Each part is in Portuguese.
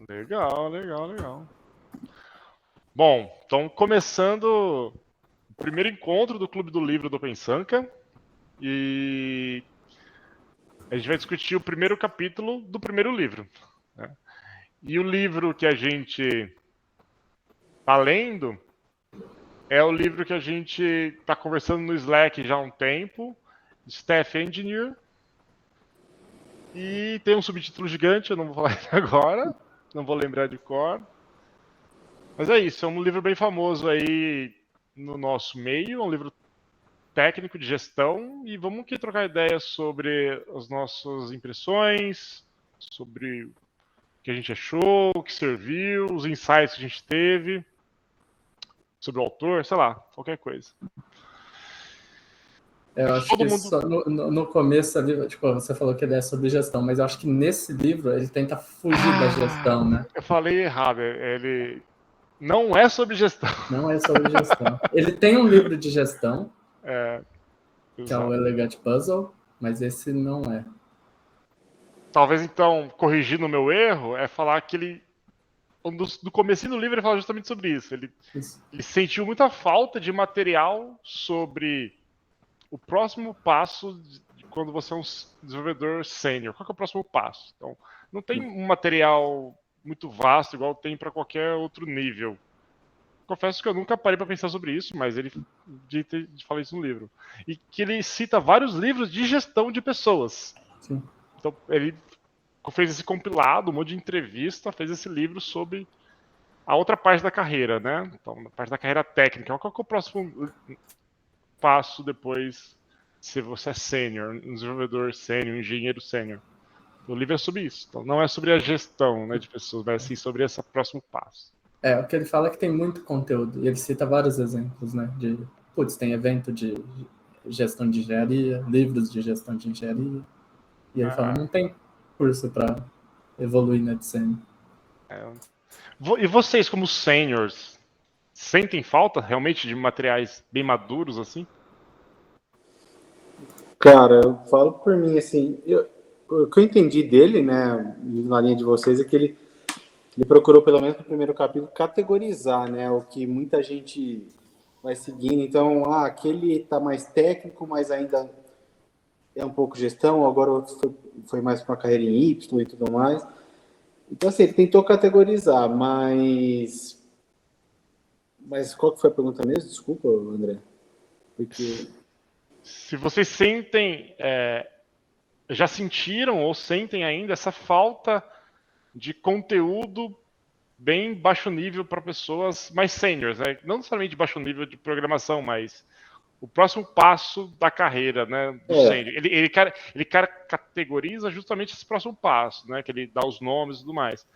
Legal, legal, legal. Bom, então começando o primeiro encontro do Clube do Livro do Pensanca e a gente vai discutir o primeiro capítulo do primeiro livro, né? E o livro que a gente tá lendo é o livro que a gente está conversando no Slack já há um tempo, Staff Engineer, e tem um subtítulo gigante, eu não vou falar agora, não vou lembrar de cor. Mas é isso, é um livro bem famoso aí no nosso meio, é um livro técnico de gestão, e vamos aqui trocar ideias sobre as nossas impressões, sobre o que a gente achou, o que serviu, os insights que a gente teve, sobre o autor, sei lá, qualquer coisa. Eu acho que só no começo ali, tipo, você falou que ele é sobre gestão, mas eu acho que nesse livro ele tenta fugir da gestão, né? Eu falei errado, ele não é sobre gestão. Não é sobre gestão. Ele tem um livro de gestão, que é o Exato. Elegant Puzzle, mas esse não é. Talvez então, corrigindo o meu erro, é falar que ele do comecinho do livro ele fala justamente sobre isso. Ele sentiu muita falta de material sobre o próximo passo de quando você é um desenvolvedor sênior. Qual que é o próximo passo? Então, não tem um material muito vasto igual tem para qualquer outro nível. Confesso que eu nunca parei para pensar sobre isso, mas ele fala isso no livro. E que ele cita vários livros de gestão de pessoas. Sim. Então, ele fez esse compilado, um monte de entrevista, fez esse livro sobre a outra parte da carreira, né? Então, a parte da carreira técnica. Qual que é o próximo passo depois, se você é sênior, um desenvolvedor sênior, um engenheiro sênior? O livro é sobre isso. Então, não é sobre a gestão, né, de pessoas, mas sim sobre esse próximo passo. O que ele fala é que tem muito conteúdo, e ele cita vários exemplos, né? Tem evento de gestão de engenharia, livros de gestão de engenharia, e ele fala, não tem curso para evoluir na sênior. E vocês, como sêniors, sentem falta realmente de materiais bem maduros, assim? Cara, eu falo por mim, assim, o que eu entendi dele, né, na linha de vocês, é que ele procurou, pelo menos no primeiro capítulo, categorizar, né, o que muita gente vai seguindo. Então, aquele tá mais técnico, mas ainda é um pouco gestão, agora outro foi mais para uma carreira em Y e tudo mais. Então, assim, ele tentou categorizar, mas qual que foi a pergunta mesmo? Desculpa, André. Porque... Se vocês sentem, já sentiram ou sentem ainda essa falta de conteúdo bem baixo nível para pessoas mais seniors, né? Não necessariamente de baixo nível de programação, mas o próximo passo da carreira, né, do sênior. Ele categoriza justamente esse próximo passo, né, que ele dá os nomes e tudo mais.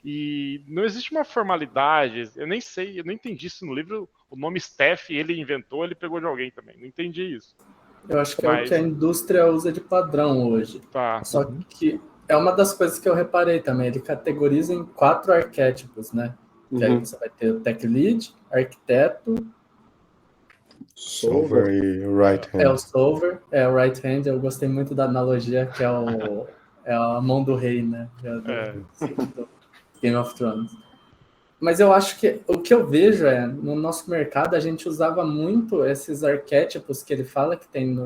E não existe uma formalidade, eu nem sei, eu não entendi isso no livro, o nome Steph ele inventou, ele pegou de alguém também, não entendi isso. Eu acho que é o que a indústria usa de padrão hoje. Tá. Só que é uma das coisas que eu reparei também, ele categoriza em 4 arquétipos, né? Que aí você vai ter o Tech Lead, Arquiteto, Solver e Right Hand. O Solver, o Right Hand, eu gostei muito da analogia, que é a mão do rei, né? Do Game of Thrones. Mas eu acho que o que eu vejo no nosso mercado, a gente usava muito esses arquétipos que ele fala que tem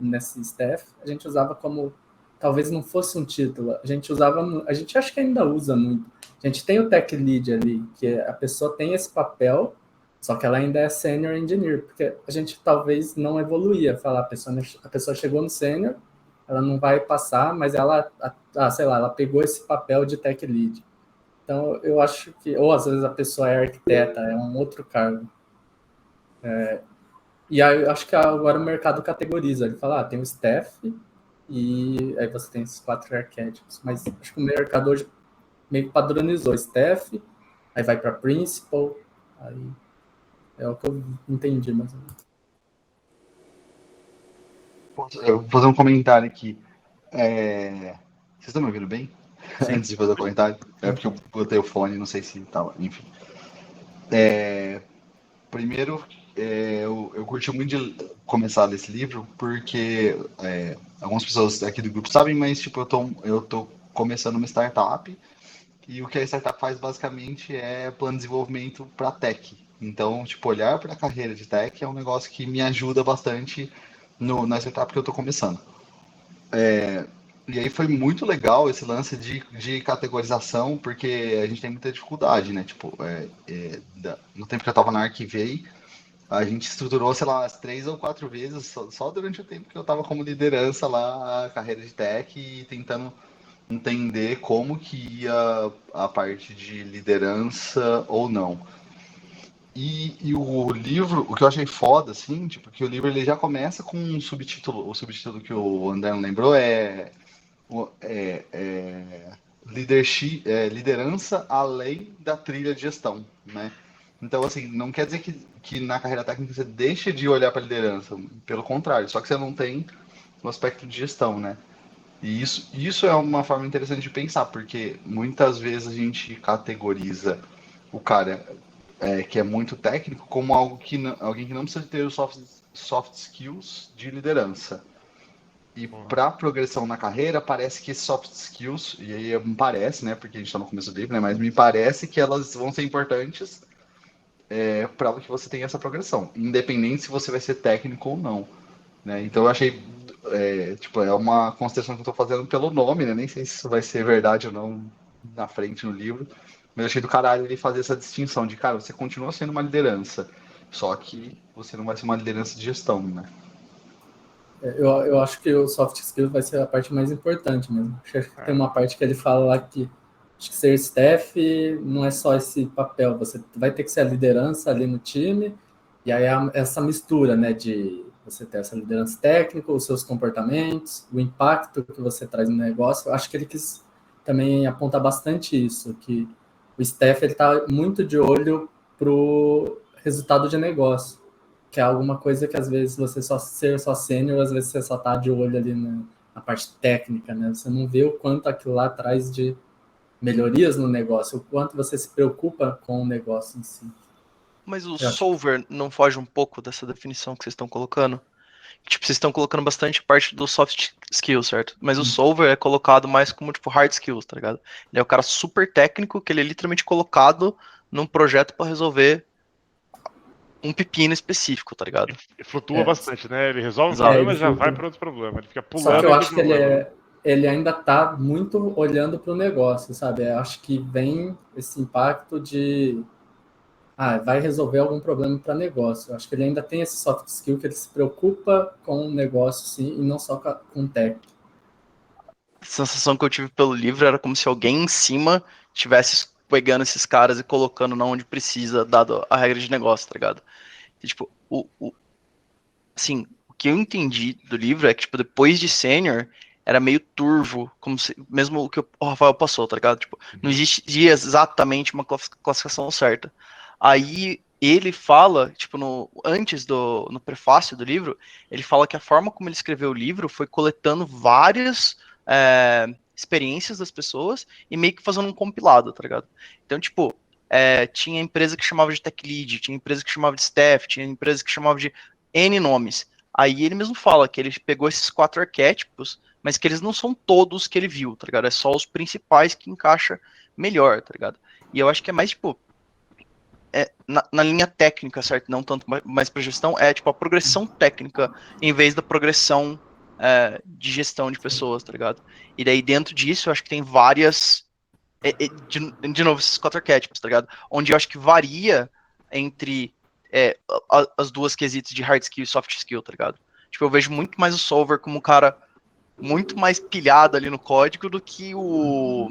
nesse staff, a gente usava como, talvez não fosse um título, a gente acha que ainda usa muito. A gente tem o Tech Lead ali, que a pessoa tem esse papel, só que ela ainda é Senior Engineer, porque a gente talvez não evoluía, a pessoa chegou no Senior, ela não vai passar, mas ela pegou esse papel de Tech Lead. Então, eu acho que... Ou, às vezes, a pessoa é arquiteta, é um outro cargo. E aí, eu acho que agora o mercado categoriza. Ele fala, tem o staff, e aí você tem esses 4 arquétipos. Mas acho que o mercado hoje meio que padronizou. Staff, aí vai para principal, aí é o que eu entendi, mais ou menos. Eu vou fazer um comentário aqui. Vocês estão me ouvindo bem? Sim. Antes de fazer o comentário. É porque eu botei o fone, não sei se tava, enfim. Primeiro, eu curti muito de começar desse livro, porque algumas pessoas aqui do grupo sabem, mas tipo, eu tô começando uma startup E o que a startup faz basicamente é plano de desenvolvimento para tech. Então, tipo, olhar para a carreira de tech é um negócio que me ajuda bastante na startup que eu estou começando. E aí foi muito legal esse lance de categorização, porque a gente tem muita dificuldade, né? Tipo, no tempo que eu estava na Arquivei, a gente estruturou, sei lá, umas 3 ou 4 vezes, só durante o tempo que eu estava como liderança lá, a carreira de tech e tentando entender como que ia a parte de liderança ou não. E o livro, o que eu achei foda, assim, tipo, que o livro ele já começa com um subtítulo, o subtítulo que o André não lembrou é leadership, liderança além da trilha de gestão, né? Então, assim, não quer dizer que na carreira técnica você deixe de olhar para liderança, pelo contrário, só que você não tem o aspecto de gestão, né? E isso é uma forma interessante de pensar, porque muitas vezes a gente categoriza o cara que é muito técnico como alguém que não precisa ter os soft skills de liderança. E para progressão na carreira, parece que esses soft skills, e aí me parece, né, porque a gente está no começo do livro, né, mas me parece que elas vão ser importantes para que você tenha essa progressão, independente se você vai ser técnico ou não. Né? Então eu achei, tipo, é uma consideração que eu estou fazendo pelo nome, né? Nem sei se isso vai ser verdade ou não na frente no livro, mas eu achei do caralho ele fazer essa distinção de, cara, você continua sendo uma liderança, só que você não vai ser uma liderança de gestão, né? Eu acho que o soft skills vai ser a parte mais importante mesmo. Acho que tem uma parte que ele fala lá que acho que ser staff não é só esse papel, você vai ter que ser a liderança ali no time, e aí essa mistura, né, de você ter essa liderança técnica, os seus comportamentos, o impacto que você traz no negócio. Eu acho que ele quis também apontar bastante isso, que o staff ele está muito de olho pro resultado de negócio, que é alguma coisa que às vezes você ser só sênior, às vezes você só tá de olho ali na parte técnica, né? Você não vê o quanto aquilo lá traz de melhorias no negócio, o quanto você se preocupa com o negócio em si. Mas o solver não foge um pouco dessa definição que vocês estão colocando? Tipo, vocês estão colocando bastante parte do soft skills, certo? Mas o solver é colocado mais como, tipo, hard skills, tá ligado? Ele é o cara super técnico que ele é literalmente colocado num projeto para resolver um pepino específico, tá ligado? E flutua bastante, né? Ele resolve um problema e já vai para outro problema. Ele fica pulando. Só que eu acho que ele ainda tá muito olhando para o negócio, sabe? Eu acho que vem esse impacto de vai resolver algum problema para negócio. Eu acho que ele ainda tem esse soft skill que ele se preocupa com o negócio, sim, e não só com o técnico. A sensação que eu tive pelo livro era como se alguém em cima estivesse pegando esses caras e colocando na onde precisa, dado a regra de negócio, tá ligado? E, tipo, assim, o que eu entendi do livro é que, tipo, depois de sênior, era meio turvo, como se, mesmo o que o Rafael passou, tá ligado? Tipo, não existia exatamente uma classificação certa. Aí ele fala, tipo, antes no prefácio do livro, ele fala que a forma como ele escreveu o livro foi coletando várias experiências das pessoas e meio que fazendo um compilado, tá ligado? Então, tipo, tinha empresa que chamava de tech lead, tinha empresa que chamava de staff, tinha empresa que chamava de N nomes. Aí ele mesmo fala que ele pegou esses 4 arquétipos, mas que eles não são todos que ele viu, tá ligado? É só os principais que encaixa melhor, tá ligado? E eu acho que é mais, tipo, na linha técnica, certo? Não tanto mais pra gestão, é tipo a progressão técnica em vez da progressão de gestão de pessoas, tá ligado? E daí dentro disso eu acho que tem várias, de novo, esses 4 arquétipos, tá ligado? Onde eu acho que varia entre as duas quesitos de hard skill e soft skill, tá ligado? Tipo, eu vejo muito mais o solver como um cara muito mais pilhado ali no código do que o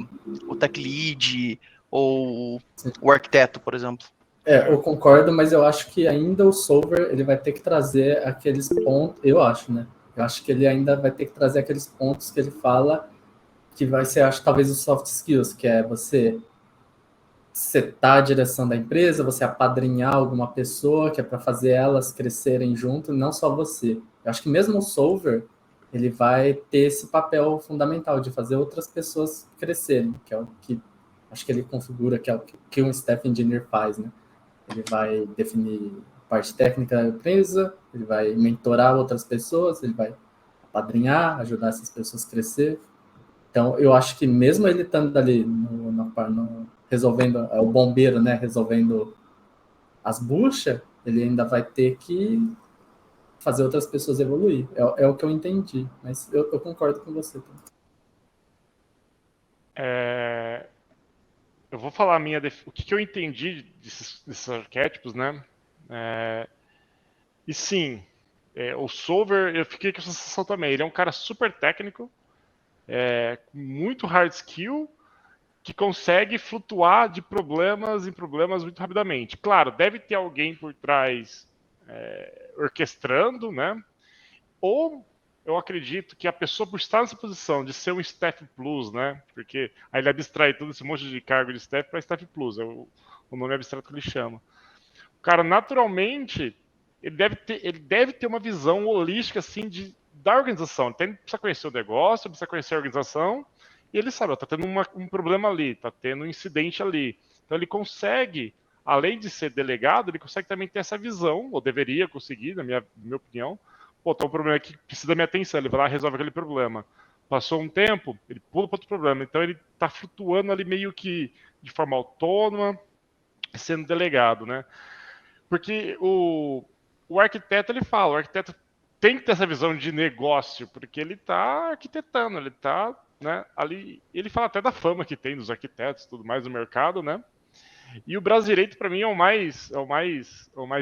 tech lead ou o arquiteto, por exemplo. Eu concordo, mas eu acho que ainda o solver ele vai ter que trazer aqueles pontos, eu acho, né? Eu acho que ele ainda vai ter que trazer aqueles pontos que ele fala que vai ser, acho, talvez os soft skills, que é você setar a direção da empresa, você apadrinhar alguma pessoa, que é para fazer elas crescerem junto, não só você. Eu acho que mesmo o solver, ele vai ter esse papel fundamental de fazer outras pessoas crescerem, que é o que acho que ele configura, que é o que um staff engineer faz, né? Ele vai definir parte técnica da empresa, ele vai mentorar outras pessoas, ele vai apadrinhar, ajudar essas pessoas a crescer. Então, eu acho que mesmo ele estando ali na resolvendo, o bombeiro, né, resolvendo as buchas, ele ainda vai ter que fazer outras pessoas evoluir. É o que eu entendi, mas eu concordo com você também. Eu vou falar o que eu entendi desses arquétipos, né? E sim, o Solver, eu fiquei com essa sensação também. Ele é um cara super técnico, com muito hard skill, que consegue flutuar de problemas em problemas muito rapidamente. Claro, deve ter alguém por trás orquestrando, né? Ou eu acredito que a pessoa, por estar nessa posição de ser um Staff Plus, né? Porque aí ele abstrai todo esse monte de cargo de Staff para Staff Plus, é o nome abstrato que ele chama. O cara, naturalmente, ele deve ter uma visão holística, assim, da organização. Ele precisa conhecer o negócio, precisa conhecer a organização, e ele sabe, tá tendo um problema ali, tá tendo um incidente ali. Então ele consegue, além de ser delegado, ele consegue também ter essa visão, ou deveria conseguir, na minha opinião. Pô, tá um problema aqui que precisa da minha atenção, ele vai lá e resolve aquele problema. Passou um tempo, ele pula para outro problema. Então ele tá flutuando ali meio que de forma autônoma, sendo delegado, né? Porque o arquiteto, ele fala, o arquiteto tem que ter essa visão de negócio, porque ele está arquitetando, ele está, né, ali, ele fala até da fama que tem dos arquitetos, tudo mais no mercado, né? E o Brasileiro, para mim, é o mais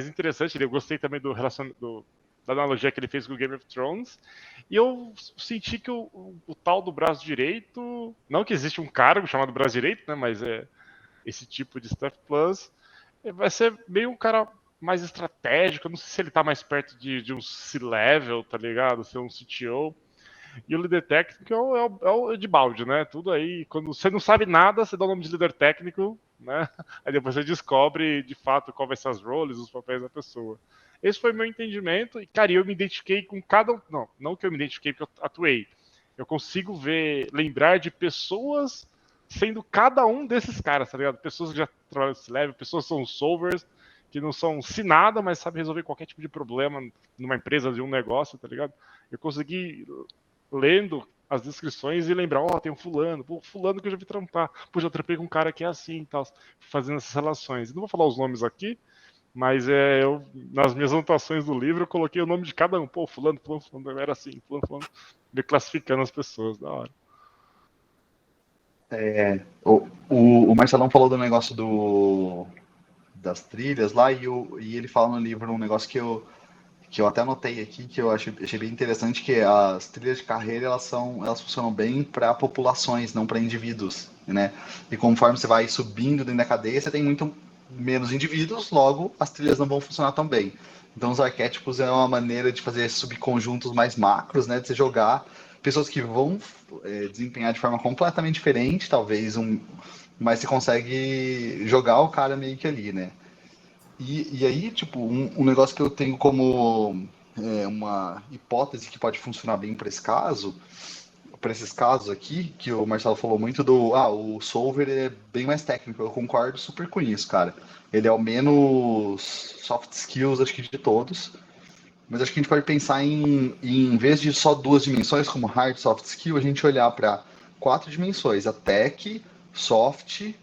interessante. Eu gostei também da analogia que ele fez com o Game of Thrones. E eu senti que o tal do braço direito, não que existe um cargo chamado braço direito, né, mas esse tipo de Staff Plus, vai ser meio um cara mais estratégico. Eu não sei se ele tá mais perto de um C-level, tá ligado? Ser um CTO. E o líder técnico é o de balde, né? Tudo aí, quando você não sabe nada, você dá o nome de líder técnico, né? Aí depois você descobre, de fato, qual vai ser as roles, os papéis da pessoa. Esse foi o meu entendimento. E, cara, eu me identifiquei com cada um. Não que eu me identifiquei porque eu atuei. Eu consigo lembrar de pessoas sendo cada um desses caras, tá ligado? Pessoas que já trabalham nesse level, pessoas que são solvers, que não são se nada, mas sabem resolver qualquer tipo de problema numa empresa, de um negócio, tá ligado? Eu consegui, lendo as descrições, e lembrar, tem um fulano, fulano que eu já vi trampar, já trampei com um cara que é assim e tal, fazendo essas relações. Não vou falar os nomes aqui, mas eu, nas minhas anotações do livro, eu coloquei o nome de cada um. Fulano, era assim, fulano, me classificando as pessoas, da hora. O Marcelão falou do negócio das trilhas lá, e ele fala no livro um negócio que eu até anotei aqui, que eu achei bem interessante, que as trilhas de carreira, elas funcionam bem para populações, não para indivíduos, né? E conforme você vai subindo dentro da cadeia, você tem muito menos indivíduos, logo as trilhas não vão funcionar tão bem. Então os arquétipos é uma maneira de fazer subconjuntos mais macros, né? De você jogar pessoas que vão desempenhar de forma completamente diferente, talvez, mas você consegue jogar o cara meio que ali, né? E aí, tipo, um negócio que eu tenho como uma hipótese que pode funcionar bem para esses casos aqui, que o Marcelo falou muito o Solver é bem mais técnico, eu concordo super com isso, cara. Ele é o menos soft skills, acho que de todos, mas acho que a gente pode pensar em vez de só 2 dimensões, como hard e soft skill, a gente olhar para 4 dimensões, a tech, soft,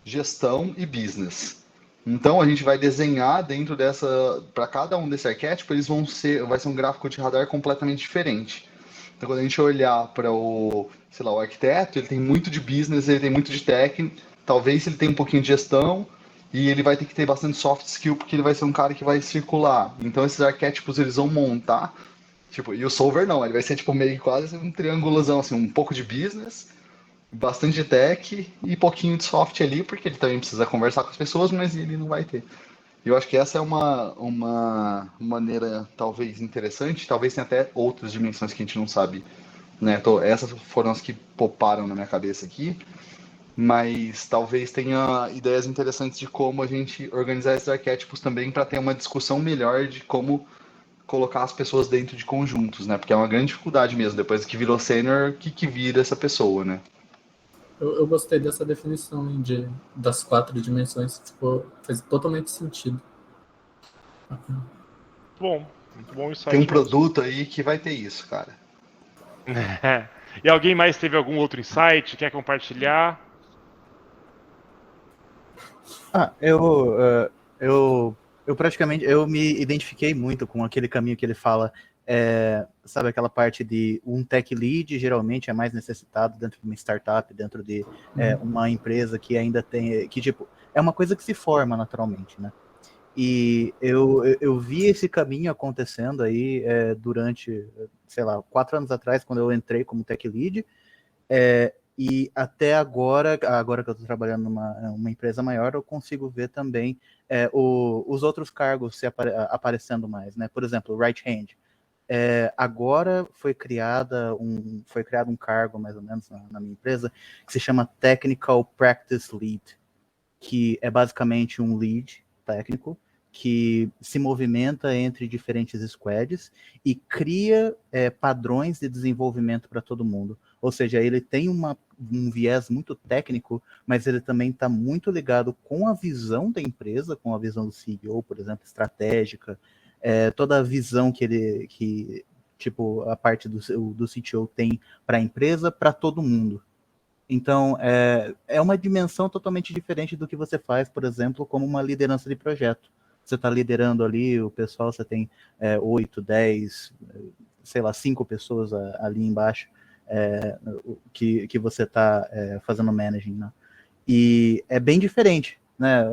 gestão e business. Então a gente vai desenhar dentro para cada um desse arquétipo, vai ser um gráfico de radar completamente diferente. Então quando a gente olhar para o arquiteto, ele tem muito de business, ele tem muito de tech, talvez ele tenha um pouquinho de gestão, e ele vai ter que ter bastante soft skill, porque ele vai ser um cara que vai circular. Então esses arquétipos eles vão montar, e o Solver não, ele vai ser meio quase um triângulozão, assim, um pouco de business, bastante de tech e pouquinho de soft ali, porque ele também precisa conversar com as pessoas, mas ele não vai ter. Eu acho que essa é uma maneira talvez interessante, talvez tenha até outras dimensões que a gente não sabe, né? Essas foram as que poparam na minha cabeça aqui, mas talvez tenha ideias interessantes de como a gente organizar esses arquétipos também para ter uma discussão melhor de como colocar as pessoas dentro de conjuntos, né? Porque é uma grande dificuldade mesmo, depois que virou sênior, o que vira essa pessoa, né? Eu gostei dessa definição das 4 dimensões, faz totalmente sentido. Muito bom isso aí. Tem um produto aí que vai ter isso, cara. E alguém mais teve algum outro insight? Quer compartilhar? Eu praticamente, eu me identifiquei muito com aquele caminho que ele fala, sabe, aquela parte de um tech lead geralmente é mais necessitado dentro de uma startup, dentro de uma empresa que ainda tem, que tipo, é uma coisa que se forma naturalmente, né? E eu vi esse caminho acontecendo aí durante, sei lá, 4 anos atrás, quando eu entrei como tech lead, e até agora que eu estou trabalhando numa empresa maior, eu consigo ver também os outros cargos aparecendo mais, né? Por exemplo, o right hand. Agora foi criado um cargo, mais ou menos, na minha empresa, que se chama Technical Practice Lead, que é basicamente um lead técnico que se movimenta entre diferentes squads e cria padrões de desenvolvimento para todo mundo. Ou seja, ele tem um viés muito técnico, mas ele também está muito ligado com a visão da empresa, com a visão do CEO, por exemplo, estratégica, toda a visão que tipo, a parte do CTO tem para a empresa, para todo mundo. Então, é uma dimensão totalmente diferente do que você faz, por exemplo, como uma liderança de projeto. Você está liderando ali o pessoal, você tem 8, 10, sei lá, 5 pessoas ali embaixo que você está fazendo managing, né? E é bem diferente, né?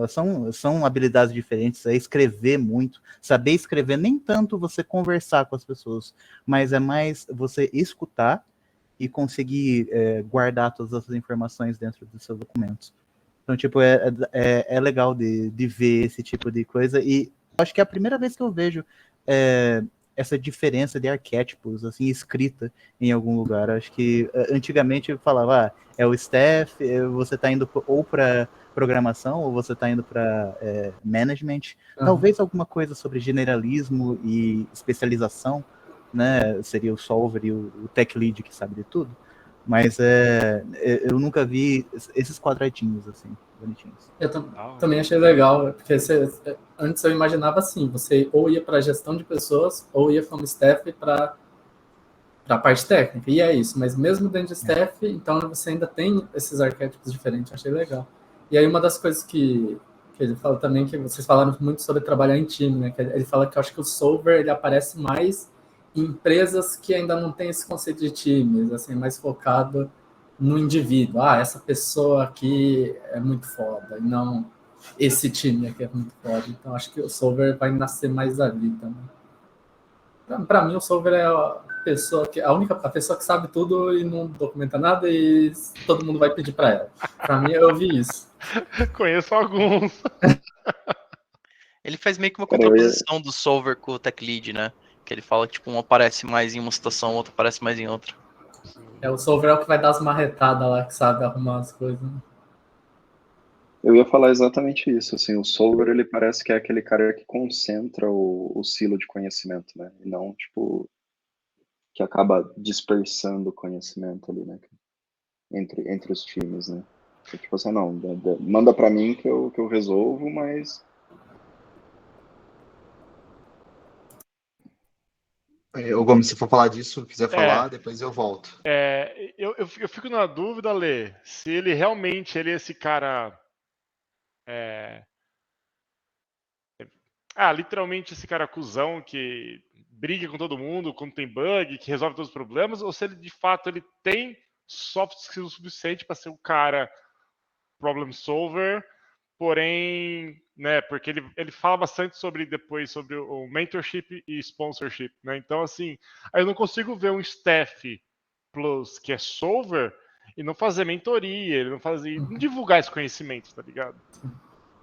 São habilidades diferentes, escrever muito, saber escrever, nem tanto você conversar com as pessoas, mas é mais você escutar e conseguir guardar todas essas informações dentro dos seus documentos. Então, tipo, é legal de ver esse tipo de coisa, e acho que é a primeira vez que eu vejo essa diferença de arquétipos, assim, escrita em algum lugar. Acho que antigamente eu falava, é o staff, você está indo ou para programação, ou você está indo para management, talvez alguma coisa sobre generalismo e especialização, né, seria o solver e o tech lead que sabe de tudo, mas eu nunca vi esses quadradinhos assim, bonitinhos. Eu também achei legal, porque antes eu imaginava assim, você ou ia para gestão de pessoas, ou ia como staff para a parte técnica, e é isso, mas mesmo dentro de staff, então você ainda tem esses arquétipos diferentes, achei legal. E aí uma das coisas que ele fala também, que vocês falaram muito sobre trabalhar em time, né, que ele fala que eu acho que o solver, ele aparece mais em empresas que ainda não tem esse conceito de times, assim, mais focado no indivíduo. Essa pessoa aqui é muito foda, e não esse time aqui é muito foda. Então, acho que o solver vai nascer mais ali também. Para mim, o solver é a pessoa que sabe tudo e não documenta nada e todo mundo vai pedir para ela. Para mim, eu vi isso. Conheço alguns. Ele faz meio que uma contraposição do solver com o tech lead, né? Que ele fala que tipo, um aparece mais em uma situação, outro aparece mais em outra. O solver é o que vai dar as marretadas lá, que sabe arrumar as coisas. Né? Eu ia falar exatamente isso, assim, o solver, ele parece que é aquele cara que concentra o silo de conhecimento, né? E não, tipo, que acaba dispersando o conhecimento ali, né? Entre os times, né? Tipo assim, não, manda pra mim que eu resolvo, mas... Ô Gomes, se for falar disso, quiser falar, depois eu volto. Eu fico na dúvida, Lê, se ele realmente é esse cara... literalmente esse cara cuzão que briga com todo mundo quando tem bug, que resolve todos os problemas, ou se ele de fato ele tem soft skills o suficiente para ser o cara problem solver, porém, né, porque ele fala bastante sobre o mentorship e sponsorship, né? Então assim, aí eu não consigo ver um staff plus que é solver e não fazer mentoria, ele não divulgar esse conhecimento, tá ligado?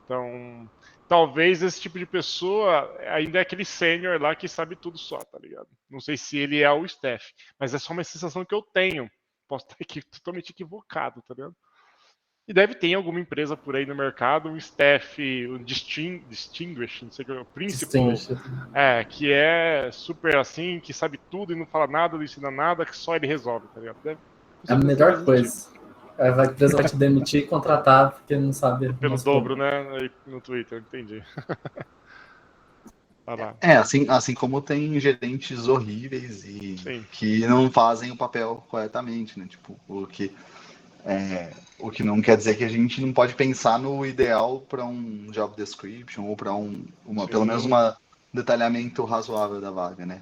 Então, talvez esse tipo de pessoa ainda é aquele sênior lá que sabe tudo só, tá ligado? Não sei se ele é o staff, mas é só uma sensação que eu tenho. Posso estar aqui totalmente equivocado, tá ligado? E deve ter alguma empresa por aí no mercado, um staff, um distinguished, não sei o que, o principal, que é super assim, que sabe tudo e não fala nada, não ensina nada, que só ele resolve, tá ligado? É a melhor coisa. A empresa vai te demitir e contratar porque não sabe. Pelo dobro, né? No Twitter, entendi. Assim como tem gerentes horríveis e que não fazem o papel corretamente, né? Tipo, porque O que não quer dizer que a gente não pode pensar no ideal para um job description ou para pelo menos um detalhamento razoável da vaga, né?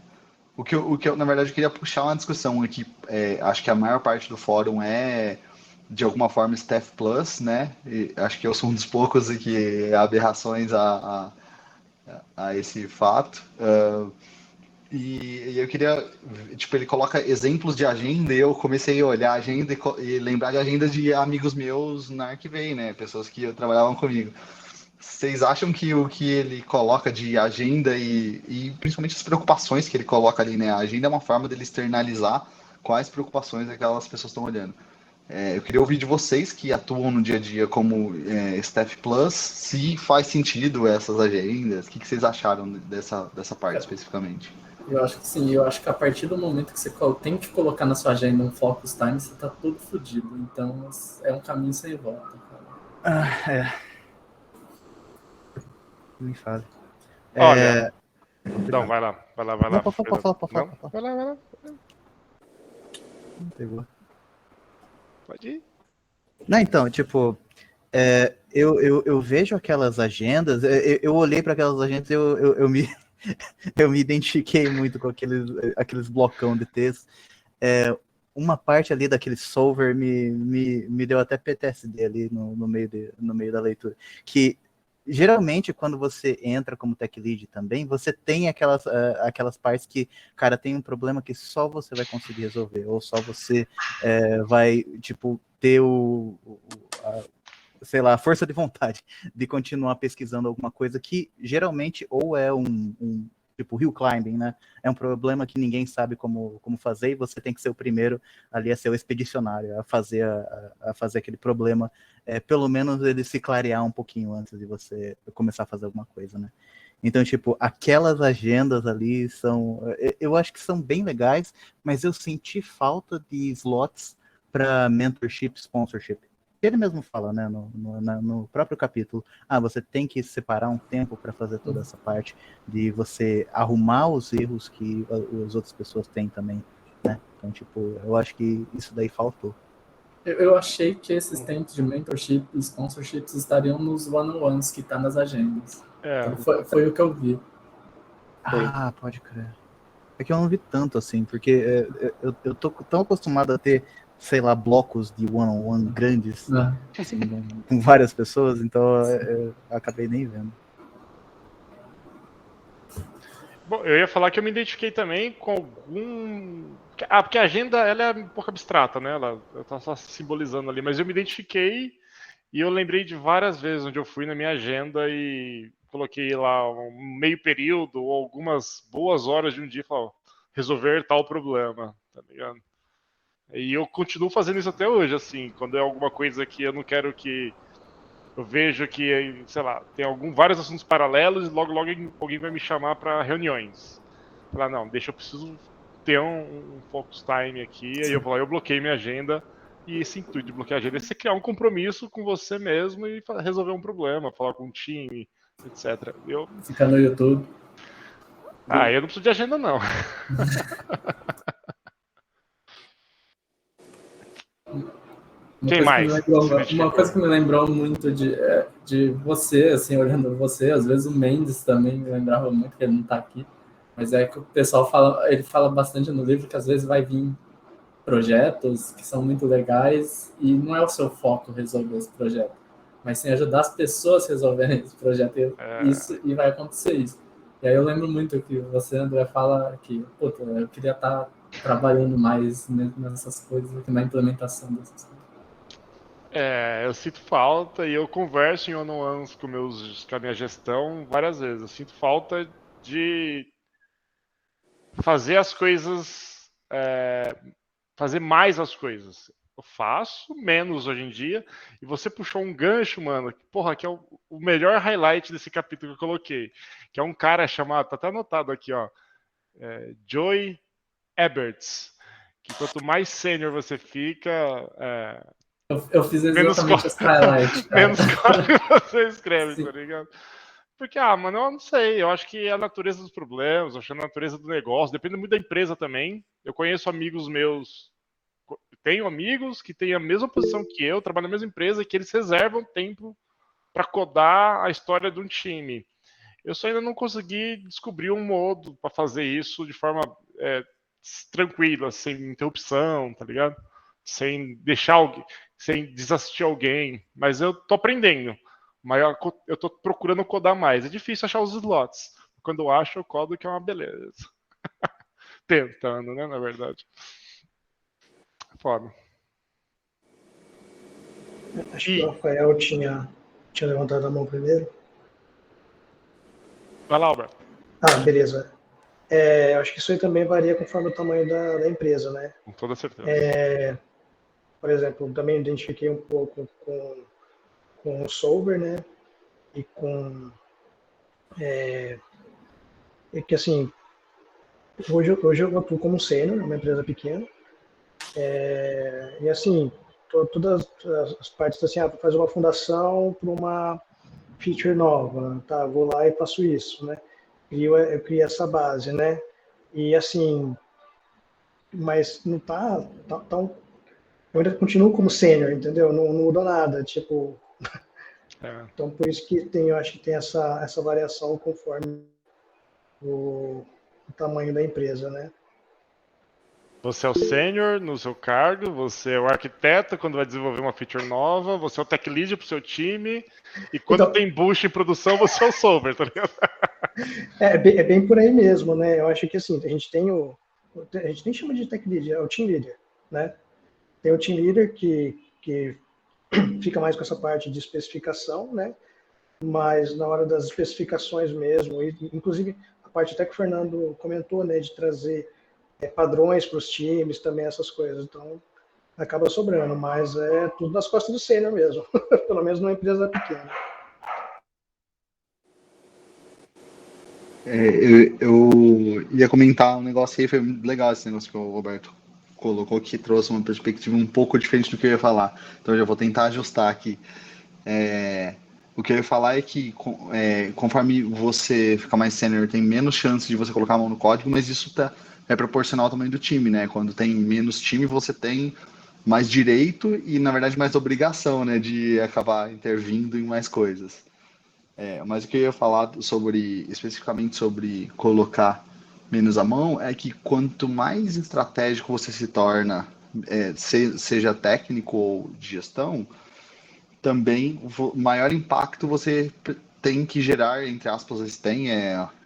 O que eu, na verdade, queria puxar uma discussão aqui, acho que a maior parte do fórum de alguma forma, Staff Plus, né? E acho que eu sou um dos poucos que aberrações a esse fato. E eu queria, tipo, ele coloca exemplos de agenda e eu comecei a olhar a agenda e lembrar de agenda de amigos meus na Arquivei, né? Pessoas que trabalhavam comigo. Vocês acham que o que ele coloca de agenda e principalmente as preocupações que ele coloca ali, né? A agenda é uma forma dele externalizar quais preocupações aquelas pessoas estão olhando. Eu queria ouvir de vocês que atuam no dia a dia como Staff Plus, se faz sentido essas agendas, o que vocês acharam dessa parte especificamente? Eu acho que sim, eu acho que a partir do momento que você tem que colocar na sua agenda um focus time, você tá todo fodido. Então é um caminho sem volta, cara. Me fale. Olha. Não, vai lá. Não, pode falar. Vai lá. Não pegou. Pode ir. Não, então, tipo, eu vejo aquelas agendas, eu olhei para aquelas agendas e eu me identifiquei muito com aqueles blocão de texto. Uma parte ali daquele solver me deu até PTSD ali no meio da leitura. Que geralmente, quando você entra como tech lead também, você tem aquelas partes que, cara, tem um problema que só você vai conseguir resolver, ou só você vai, tipo, ter sei lá, a força de vontade de continuar pesquisando alguma coisa que geralmente ou é tipo hill climbing, né? É um problema que ninguém sabe como fazer e você tem que ser o primeiro ali a ser o expedicionário, a fazer aquele problema, pelo menos ele se clarear um pouquinho antes de você começar a fazer alguma coisa, né? Então, tipo, aquelas agendas ali eu acho que são bem legais, mas eu senti falta de slots para mentorship, sponsorship. Ele mesmo fala, né, no próprio capítulo, você tem que separar um tempo para fazer toda essa parte de você arrumar os erros que as outras pessoas têm também, né? Então, tipo, eu acho que isso daí faltou. Eu achei que esses tempos de mentorship e sponsorships estariam nos one-on-ones que tá nas agendas. Então, foi o que eu vi. Pode crer. É que eu não vi tanto assim, porque eu tô tão acostumado a ter, sei lá, blocos de one-on-one grandes, assim, com várias pessoas, então eu acabei nem vendo. Bom, eu ia falar que eu me identifiquei também com algum... porque a agenda ela é um pouco abstrata, né? Eu tô só simbolizando ali, mas eu me identifiquei e eu lembrei de várias vezes onde eu fui na minha agenda e coloquei lá um meio período ou algumas boas horas de um dia e falei, resolver tal problema, tá ligado? E eu continuo fazendo isso até hoje, assim, quando é alguma coisa que eu não quero que... Eu vejo que, sei lá, tem vários assuntos paralelos e logo alguém vai me chamar para reuniões. Falar, não, eu preciso ter um focus time aqui, aí eu vou lá, eu bloqueio minha agenda, e esse intuito de bloquear a agenda é você criar um compromisso com você mesmo e resolver um problema, falar com o time, etc. Ficar no YouTube. Eu não preciso de agenda, não. Quem mais? Uma coisa que me lembrou muito de você, assim, olhando você, às vezes o Mendes também me lembrava muito, que ele não está aqui, mas é que o pessoal ele fala bastante no livro que às vezes vai vir projetos que são muito legais e não é o seu foco resolver esse projeto, mas sim ajudar as pessoas a resolverem esse projeto e vai acontecer isso. E aí eu lembro muito que você, André, fala que eu queria estar trabalhando mais nessas coisas, na implementação dessas coisas. Eu sinto falta e eu converso em one-on-ones com a minha gestão várias vezes. Eu sinto falta de fazer as coisas, fazer mais as coisas. Eu faço menos hoje em dia. E você puxou um gancho, mano. Porra, que é o melhor highlight desse capítulo que eu coloquei. Que é um cara chamado, tá até anotado aqui, ó. Joy Eberts. Que quanto mais sênior você fica, eu fiz exatamente esse highlight, cara. Menos código você escreve, Sim. tá ligado? Porque, mano, eu não sei. Eu acho que é a natureza dos problemas, eu acho que é a natureza do negócio. Depende muito da empresa também. Eu conheço amigos meus tenho amigos que têm a mesma posição que eu, trabalham na mesma empresa, e que eles reservam tempo para codar a história de um time. Eu só ainda não consegui descobrir um modo para fazer isso de forma tranquila, sem interrupção, tá ligado? Sem deixar alguém, sem desassistir alguém. Mas eu tô aprendendo. Mas eu tô procurando codar mais. É difícil achar os slots. Quando eu acho, eu codo, que é uma beleza. Tentando, né, na verdade. Foda. Acho que o Rafael tinha levantado a mão primeiro. Vai lá, Alberto. Beleza. Eu acho que isso aí também varia conforme o tamanho da empresa, né? Com toda certeza. Por exemplo, também identifiquei um pouco com o Solver, né? E com... que assim, hoje eu atuo como sênior, numa empresa pequena. E assim, todas as partes assim, para fazer uma fundação para uma feature nova, tá? Vou lá e faço isso, né? Eu crio essa base, né? E assim, mas não tá tão. Eu ainda continuo como sênior, entendeu? Não mudou nada, tipo. Então por isso que eu acho que tem essa variação conforme o tamanho da empresa, né? Você é o sênior no seu cargo, você é o arquiteto quando vai desenvolver uma feature nova, você é o tech lead pro seu time, e quando Então, tem boost em produção, você é o solver, tá ligado? É bem por aí mesmo, né? Eu acho que assim, a gente nem chama de tech lead, é o team leader, né? Tem o team leader que fica mais com essa parte de especificação, né? Mas na hora das especificações mesmo, e, inclusive a parte até que o Fernando comentou, né, de trazer padrões para os times, também essas coisas. Então, acaba sobrando, mas é tudo nas costas do sênior mesmo, pelo menos numa empresa pequena. Eu ia comentar um negócio aí, foi muito legal esse negócio que o Roberto colocou, que trouxe uma perspectiva um pouco diferente do que eu ia falar. Então eu já vou tentar ajustar aqui. O que eu ia falar é que conforme você fica mais sênior, tem menos chance de você colocar a mão no código, mas isso é proporcional ao tamanho do time, né? Quando tem menos time, você tem mais direito e, na verdade, mais obrigação, né? De acabar intervindo em mais coisas. Mas o que eu ia falar especificamente sobre colocar menos a mão é que quanto mais estratégico você se torna, seja técnico ou de gestão, também maior impacto você tem que gerar, entre aspas,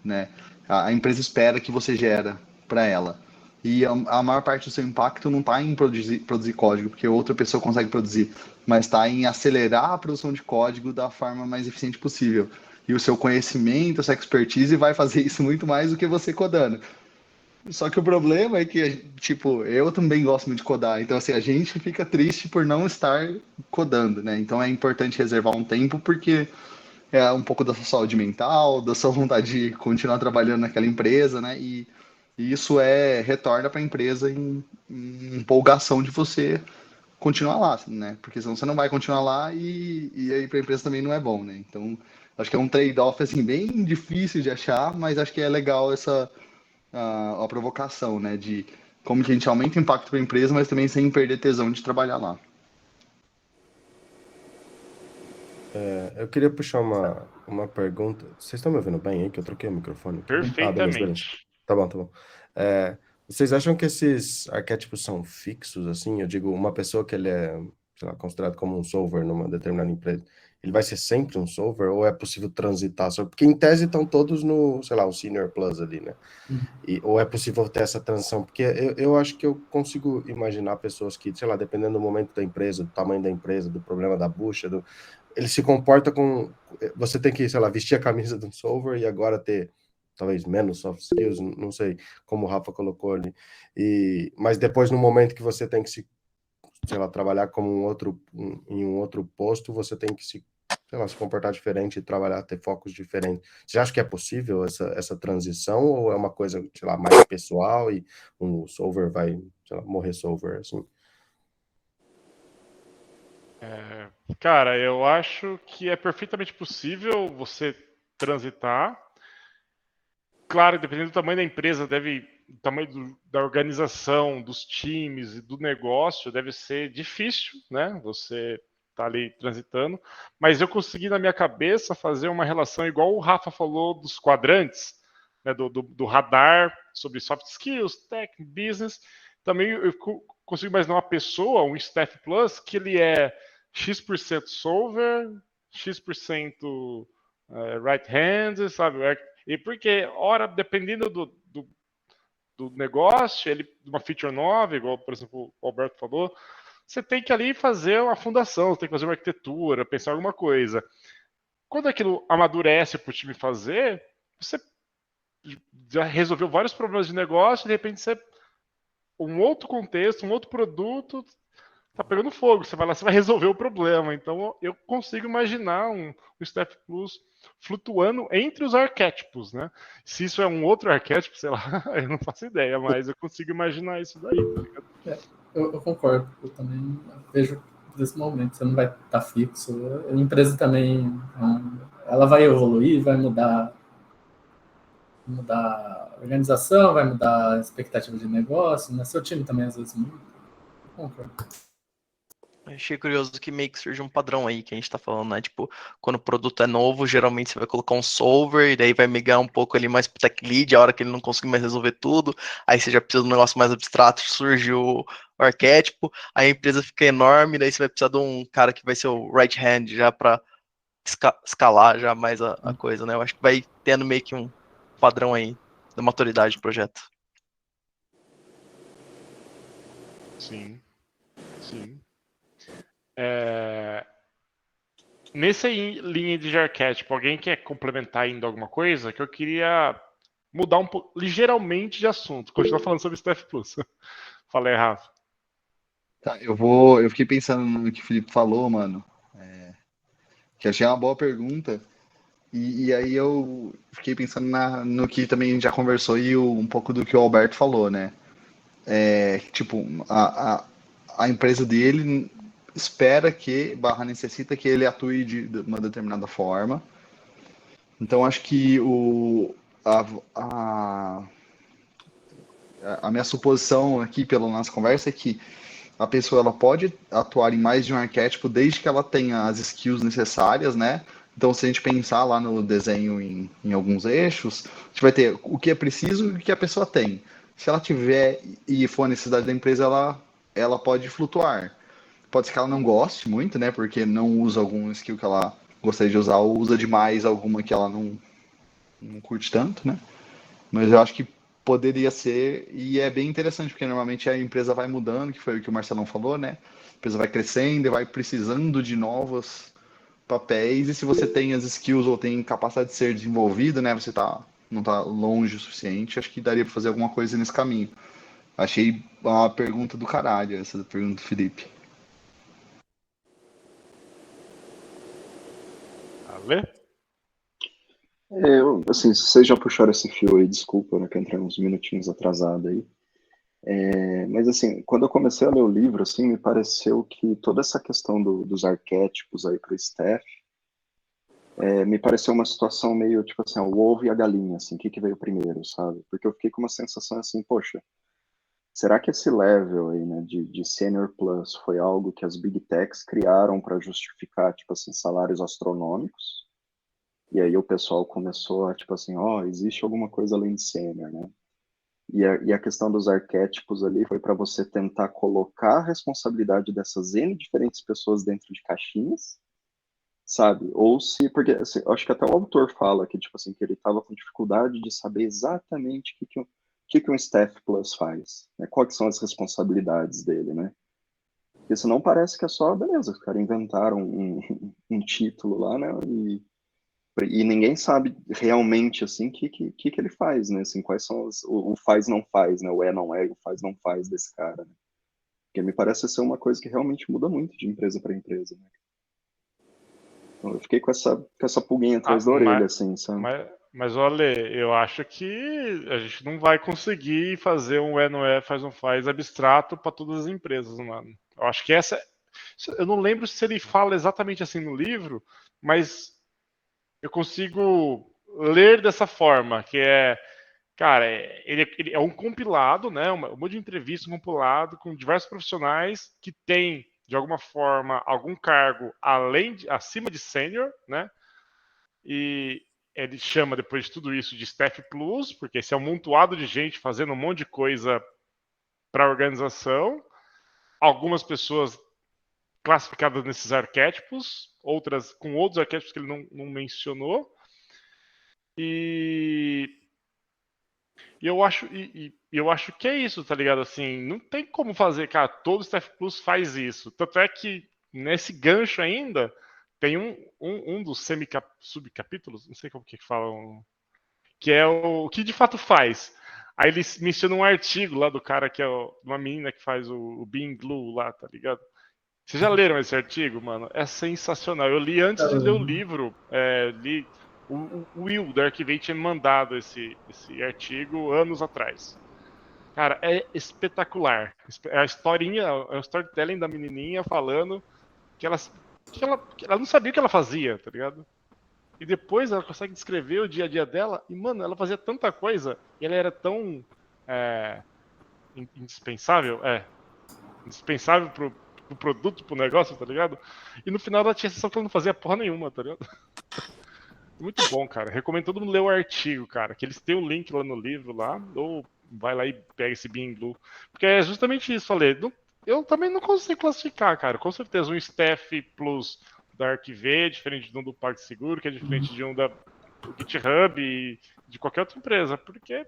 né? A empresa espera que você gera para ela. E a maior parte do seu impacto não está em produzir código, porque outra pessoa consegue produzir, mas está em acelerar a produção de código da forma mais eficiente possível. E o seu conhecimento, a sua expertise vai fazer isso muito mais do que você codando. Só que o problema é que, tipo, eu também gosto muito de codar, então assim, a gente fica triste por não estar codando, né? Então é importante reservar um tempo, porque é um pouco da sua saúde mental, da sua vontade de continuar trabalhando naquela empresa, né? E isso retorna para a empresa em empolgação de você continuar lá, né? Porque senão você não vai continuar lá e aí para a empresa também não é bom, né? Então, acho que é um trade-off assim bem difícil de achar, mas acho que é legal a provocação, né? De como que a gente aumenta o impacto para a empresa, mas também sem perder tesão de trabalhar lá. Eu queria puxar uma pergunta. Vocês estão me ouvindo bem aí? Que eu troquei o microfone aqui. Perfeitamente. Beleza. Tá bom, tá bom. Vocês acham que esses arquétipos são fixos, assim? Eu digo, uma pessoa que ele é, sei lá, considerado como um solver numa determinada empresa, ele vai ser sempre um solver ou é possível transitar? Porque em tese estão todos no, sei lá, um senior plus ali, né? Ou é possível ter essa transição? Porque eu acho que eu consigo imaginar pessoas que, sei lá, dependendo do momento da empresa, do tamanho da empresa, do problema da bucha, ele se comporta com... Você tem que, sei lá, vestir a camisa de um solver e agora ter talvez menos soft skills, não sei, como o Rafa colocou ali. Mas depois, no momento que você tem que sei lá, trabalhar como em um outro posto, você tem que sei lá, se comportar diferente e trabalhar, ter focos diferentes. Você acha que é possível essa transição ou é uma coisa, sei lá, mais pessoal e um solver vai, sei lá, morrer solver, assim? Cara, eu acho que é perfeitamente possível você transitar. Claro, dependendo do tamanho da empresa, deve o tamanho da organização, dos times e do negócio deve ser difícil, né? Você tá ali transitando, mas eu consegui na minha cabeça fazer uma relação igual o Rafa falou dos quadrantes, né? Do radar sobre soft skills, tech, business. Também eu consigo imaginar uma pessoa, um Staff Plus, que ele é X% solver, X% right hand, sabe? E porque, ora, dependendo do negócio, ele, uma feature nova, igual, por exemplo, o Alberto falou, você tem que ali fazer uma fundação, tem que fazer uma arquitetura, pensar alguma coisa. Quando aquilo amadurece para o time fazer, você já resolveu vários problemas de negócio, de repente você um outro contexto, um outro produto tá pegando fogo. Você vai lá, você vai resolver o problema. Então eu consigo imaginar um Staff Plus flutuando entre os arquétipos, né? Se isso é um outro arquétipo, sei lá, eu não faço ideia, mas eu consigo imaginar isso daí. Eu concordo. Eu também vejo desse momento. Você não vai estar fixo. A empresa também, ela vai evoluir, vai mudar a organização, vai mudar a expectativa de negócio, né? Seu time também às vezes muda. Eu concordo. Achei curioso que meio que surge um padrão aí que a gente tá falando, né? Tipo, quando o produto é novo, geralmente você vai colocar um solver e daí vai migrar um pouco ali mais pro tech lead, a hora que ele não conseguir mais resolver tudo, aí você já precisa de um negócio mais abstrato, surge o arquétipo, aí a empresa fica enorme, daí você vai precisar de um cara que vai ser o right hand já pra escalar já mais a coisa, né? Eu acho que vai tendo meio que um padrão aí da maturidade do projeto. Sim, sim. Nessa linha de arquétipo, alguém quer complementar ainda alguma coisa? Que eu queria mudar um pouco, ligeiramente de assunto. Continuar falando sobre Staff Plus. Fala aí, Rafa. Tá, eu fiquei pensando no que o Felipe falou, mano. Que achei uma boa pergunta. E aí eu fiquei pensando no que também a gente já conversou e um pouco do que o Alberto falou, né? Tipo, a empresa dele espera que, necessita que ele atue de uma determinada forma. Então, acho que a minha suposição aqui pela nossa conversa é que a pessoa ela pode atuar em mais de um arquétipo desde que ela tenha as skills necessárias, né? Então, se a gente pensar lá no desenho em alguns eixos, a gente vai ter o que é preciso e o que a pessoa tem. Se ela tiver e for a necessidade da empresa, ela pode flutuar. Pode ser que ela não goste muito, né? Porque não usa algum skill que ela gostaria de usar ou usa demais alguma que ela não curte tanto, né? Mas eu acho que poderia ser, e é bem interessante, porque normalmente a empresa vai mudando, que foi o que o Marcelão falou, né? A empresa vai crescendo e vai precisando de novos papéis, e se você tem as skills ou tem capacidade de ser desenvolvido, né? Você não tá longe o suficiente, acho que daria para fazer alguma coisa nesse caminho. Achei uma pergunta do caralho, essa pergunta do Felipe. Ale? Assim, vocês já puxaram esse fio aí, desculpa, né, que eu entrei uns minutinhos atrasado aí. Mas assim, quando eu comecei a ler o livro, assim, me pareceu que toda essa questão dos arquétipos aí para o Staff, me pareceu uma situação meio tipo assim, o ovo e a galinha, assim, o que veio primeiro, sabe? Porque eu fiquei com uma sensação assim, poxa, será que esse level aí, né, de Senior Plus foi algo que as Big Techs criaram para justificar, tipo assim, salários astronômicos? E aí o pessoal começou a, tipo assim, existe alguma coisa além de Senior, né? E a questão dos arquétipos ali foi para você tentar colocar a responsabilidade dessas N diferentes pessoas dentro de caixinhas, sabe? Ou se, porque assim, eu acho que até o autor fala que, tipo assim, que ele estava com dificuldade de saber exatamente o que um Staff Plus faz, né? Quais são as responsabilidades dele, né? Porque senão parece que é só, beleza, os caras inventaram um título lá, né? E ninguém sabe realmente, assim, o que ele faz, né? Assim, quais são o faz, não faz, né? O não é, o faz, não faz desse cara, né? Porque me parece ser uma coisa que realmente muda muito de empresa para empresa, né? Então, eu fiquei com essa pulguinha atrás da orelha, assim, sabe? Mas olha, eu acho que a gente não vai conseguir fazer um não é, faz, não faz abstrato para todas as empresas, mano. Eu acho que eu não lembro se ele fala exatamente assim no livro, mas eu consigo ler dessa forma, que é, Cara, ele é um compilado, né? Um monte de entrevista, um compilado com diversos profissionais que têm, de alguma forma, algum cargo acima de sênior, né? E ele chama, depois de tudo isso, de Staff Plus, porque esse é um montoado de gente fazendo um monte de coisa para a organização. Algumas pessoas classificadas nesses arquétipos, outras com outros arquétipos que ele não mencionou. E eu acho que é isso, tá ligado? Assim, não tem como fazer, cara, todo Staff Plus faz isso. Tanto é que nesse gancho ainda tem um dos subcapítulos, não sei como que falam, que é o que de fato faz. Aí eles mencionam um artigo lá do cara que é uma menina que faz o Being Glue lá, tá ligado? Vocês já leram esse artigo, mano? É sensacional. Eu li antes de ler o livro, li o Will da Arquivate tinha me mandado esse artigo anos atrás. Cara, é espetacular. É a historinha, é o storytelling da menininha falando que ela não sabia o que ela fazia, tá ligado? E depois ela consegue descrever o dia a dia dela e, mano, ela fazia tanta coisa e ela era tão indispensável pro produto, pro negócio, tá ligado? E no final ela tinha a sensação que ela não fazia porra nenhuma, tá ligado? Muito bom, cara. Recomendo todo mundo ler o artigo, cara. Que eles têm o link lá no livro lá, ou vai lá e pega esse Being Glue. Porque é justamente isso, falei. Eu também não consigo classificar, cara. Com certeza um Staff Plus da Arquive é diferente de um do PagSeguro, que é diferente de um do GitHub e de qualquer outra empresa, porque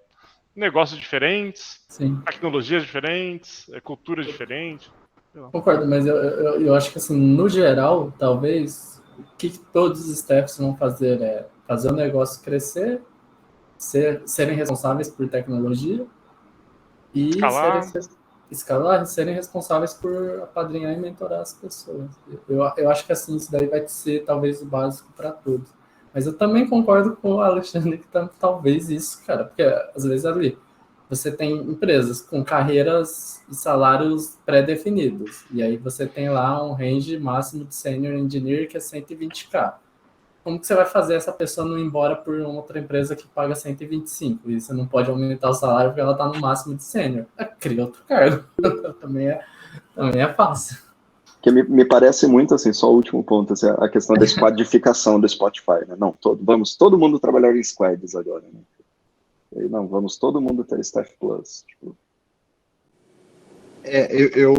negócios diferentes, Sim. tecnologias diferentes, culturas diferentes. Concordo, mas eu acho que, assim, no geral, talvez, o que todos os staffs vão fazer é fazer o negócio crescer, serem responsáveis por tecnologia e serem responsáveis por apadrinhar e mentorar as pessoas. Eu acho que, assim, isso daí vai ser, talvez, o básico para todos. Mas eu também concordo com o Alexandre que talvez isso, cara, porque, às vezes, ali você tem empresas com carreiras e salários pré-definidos. E aí você tem lá um range máximo de senior engineer que é 120k. Como que você vai fazer essa pessoa não ir embora por outra empresa que paga 125? E você não pode aumentar o salário porque ela está no máximo de senior. Cria outro cargo. também é fácil. Que me parece muito, assim, só o último ponto, assim, a questão da squadificação do Spotify, né? Não, vamos todo mundo trabalhar em squads agora, né? E não, vamos todo mundo ter Staff Plus. Tipo. Eu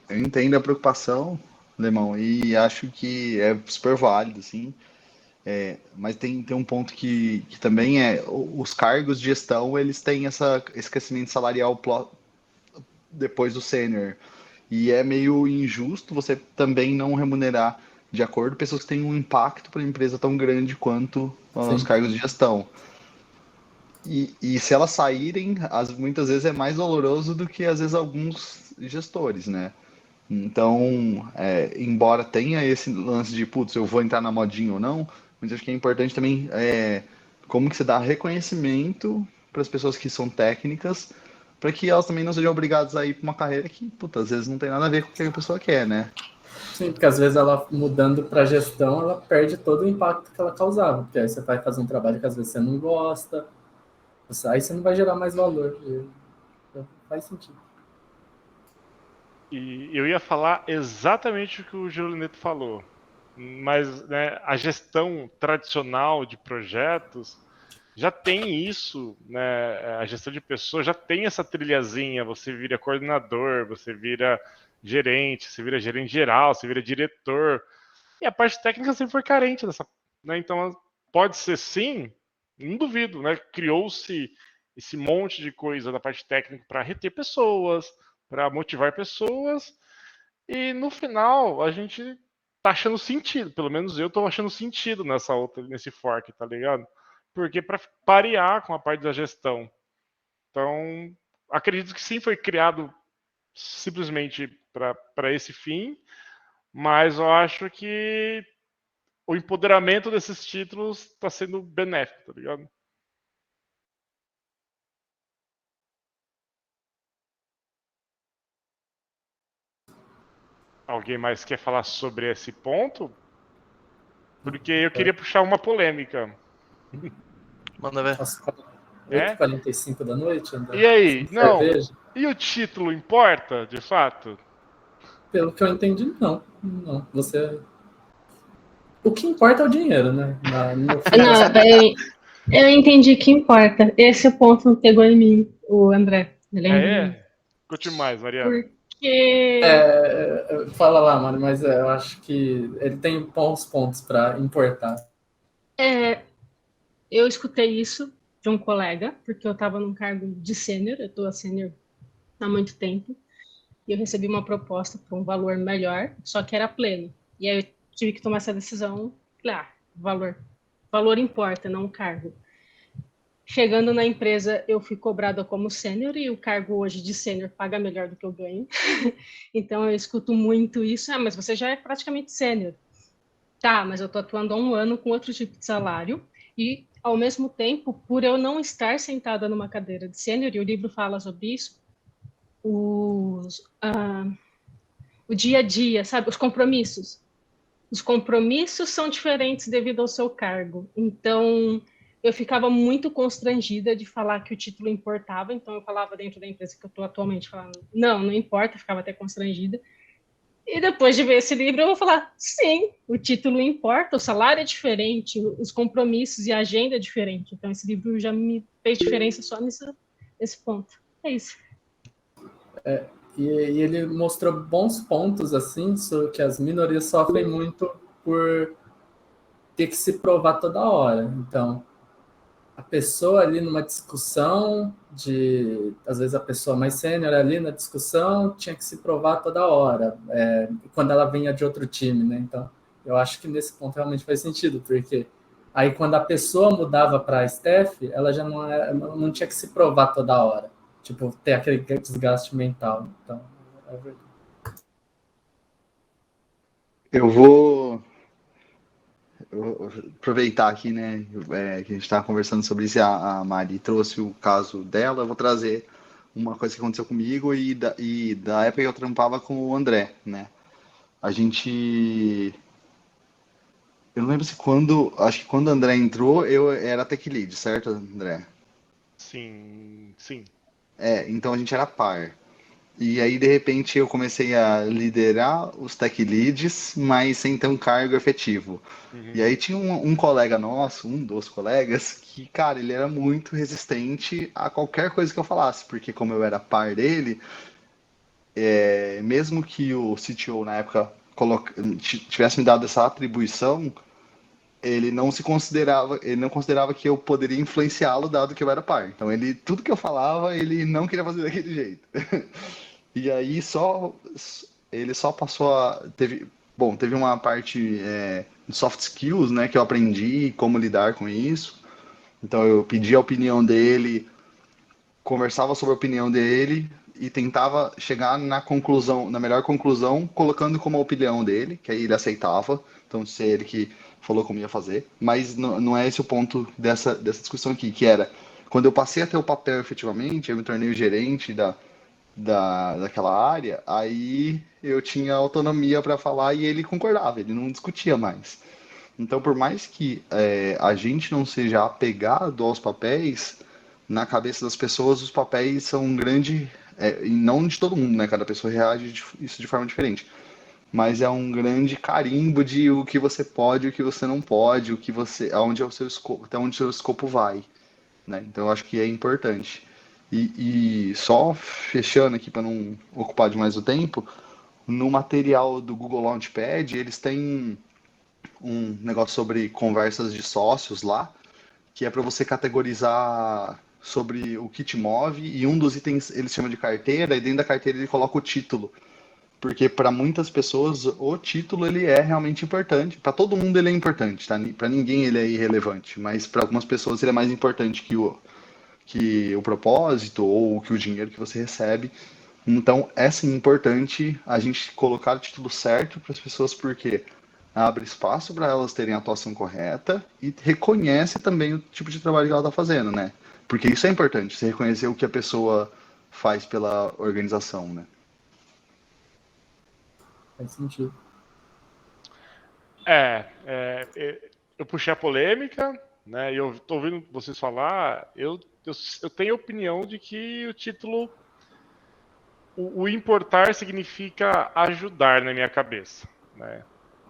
entendo a preocupação, Lemão, e acho que é super válido, assim. Mas tem um ponto que também os cargos de gestão, eles têm esse crescimento salarial depois do sênior. E é meio injusto você também não remunerar de acordo pessoas que têm um impacto para a empresa tão grande quanto os cargos de gestão. E se elas saírem, muitas vezes é mais doloroso do que, às vezes, alguns gestores, né? Então, embora tenha esse lance de, putz, eu vou entrar na modinha ou não, mas acho que é importante também como que você dá reconhecimento para as pessoas que são técnicas, para que elas também não sejam obrigadas a ir para uma carreira que, puta, às vezes não tem nada a ver com o que a pessoa quer, né? Sim, porque às vezes ela mudando para gestão, ela perde todo o impacto que ela causava, porque aí você vai fazer um trabalho que às vezes você não gosta, aí você não vai gerar mais valor. Faz sentido. E eu ia falar exatamente o que o Giolineto falou, mas, né, a gestão tradicional de projetos já tem isso, né? A gestão de pessoas já tem essa trilhazinha. Você vira coordenador, você vira gerente, você vira gerente geral, você vira diretor. E a parte técnica sempre foi carente dessa, né? Então pode ser sim, não duvido, né? Criou-se esse monte de coisa da parte técnica para reter pessoas, para motivar pessoas, e no final a gente tá achando sentido, pelo menos eu tô achando sentido nesse fork, tá ligado? Porque para parear com a parte da gestão. Então, acredito que sim, foi criado simplesmente para esse fim, mas eu acho que o empoderamento desses títulos está sendo benéfico, tá ligado? Alguém mais quer falar sobre esse ponto? Porque eu queria puxar uma polêmica. Manda ver. 8h45 da noite, André? E aí? Não. Cerveja? E o título importa, de fato? Pelo que eu entendi, não. Não. Você... O que importa é o dinheiro, né? No fim Não, das contas. eu entendi que importa. Esse é o ponto que pegou em mim, o André. Ele é em mim. Conte mais, Mariana. Porque... Fala lá, mano, mas eu acho que ele tem bons pontos para importar. Eu escutei isso de um colega, porque eu estava num cargo de sênior, eu estou a sênior há muito tempo, e eu recebi uma proposta por um valor melhor, só que era pleno. E aí eu tive que tomar essa decisão, valor importa, não o cargo. Chegando na empresa, eu fui cobrada como sênior, e o cargo hoje de sênior paga melhor do que eu ganho. Então eu escuto muito isso, mas você já é praticamente sênior. Tá, mas eu estou atuando há um ano com outro tipo de salário, e ao mesmo tempo, por eu não estar sentada numa cadeira de sênior, e o livro fala sobre isso, o dia a dia, sabe? Os compromissos. Os compromissos são diferentes devido ao seu cargo. Então, eu ficava muito constrangida de falar que o título importava, então eu falava dentro da empresa que eu estou atualmente, falando, não importa, ficava até constrangida. E depois de ver esse livro, eu vou falar, sim, o título importa, o salário é diferente, os compromissos e a agenda é diferente. Então, esse livro já me fez diferença só nesse ponto. É isso. E ele mostrou bons pontos, assim, sobre que as minorias sofrem muito por ter que se provar toda hora. Então, a pessoa ali numa discussão às vezes a pessoa mais sênior ali na discussão tinha que se provar toda hora, quando ela vinha de outro time, né? Então, eu acho que nesse ponto realmente faz sentido, porque aí quando a pessoa mudava para a staff, ela já não tinha que se provar toda hora, tipo, ter aquele desgaste mental. Então, é verdade. Eu vou aproveitar aqui, né, que a gente estava conversando sobre isso, a Mari trouxe o caso dela, eu vou trazer uma coisa que aconteceu comigo e da época que eu trampava com o André, né? A gente... Eu não lembro se acho que quando o André entrou, eu era tech lead, certo, André? Sim. Então a gente era par. E aí, de repente, eu comecei a liderar os tech leads, mas sem ter um cargo efetivo. Uhum. E aí tinha um colega nosso, um dos colegas, que, cara, ele era muito resistente a qualquer coisa que eu falasse, porque como eu era par dele, mesmo que o CTO na época tivesse me dado essa atribuição, ele não considerava que eu poderia influenciá-lo, dado que eu era par. Então tudo que eu falava, ele não queria fazer daquele jeito. E aí ele só passou teve uma parte de soft skills, né, que eu aprendi como lidar com isso. Então eu pedi a opinião dele, conversava sobre a opinião dele e tentava chegar na melhor conclusão, colocando como a opinião dele, que aí ele aceitava. Então se é ele que falou como ia fazer. Mas não é esse o ponto dessa discussão aqui, que era quando eu passei a ter o papel efetivamente, eu me tornei o gerente daquela área, aí eu tinha autonomia para falar e ele concordava, ele não discutia mais. Então, por mais que a gente não seja apegado aos papéis, na cabeça das pessoas os papéis são um grande, e não de todo mundo, né? Cada pessoa reage isso de forma diferente. Mas é um grande carimbo de o que você pode, o que você não pode, aonde é o seu escopo, até onde o seu escopo vai, né? Então, eu acho que é importante. E só fechando aqui para não ocupar demais o tempo, no material do Google Launchpad, eles têm um negócio sobre conversas de sócios lá, que é para você categorizar sobre o que te move, e um dos itens eles chamam de carteira, e dentro da carteira ele coloca o título. Porque para muitas pessoas o título ele é realmente importante. Para todo mundo ele é importante, tá? Para ninguém ele é irrelevante, mas para algumas pessoas ele é mais importante que o propósito ou que o dinheiro que você recebe. Então é sim importante a gente colocar o título certo para as pessoas, porque abre espaço para elas terem a atuação correta e reconhece também o tipo de trabalho que ela está fazendo, né? Porque isso é importante, você reconhecer o que a pessoa faz pela organização, né? Faz sentido. Eu puxei a polêmica, né? E eu tô ouvindo vocês falar, eu eu tenho a opinião de que o título, o importar significa ajudar na minha cabeça, né?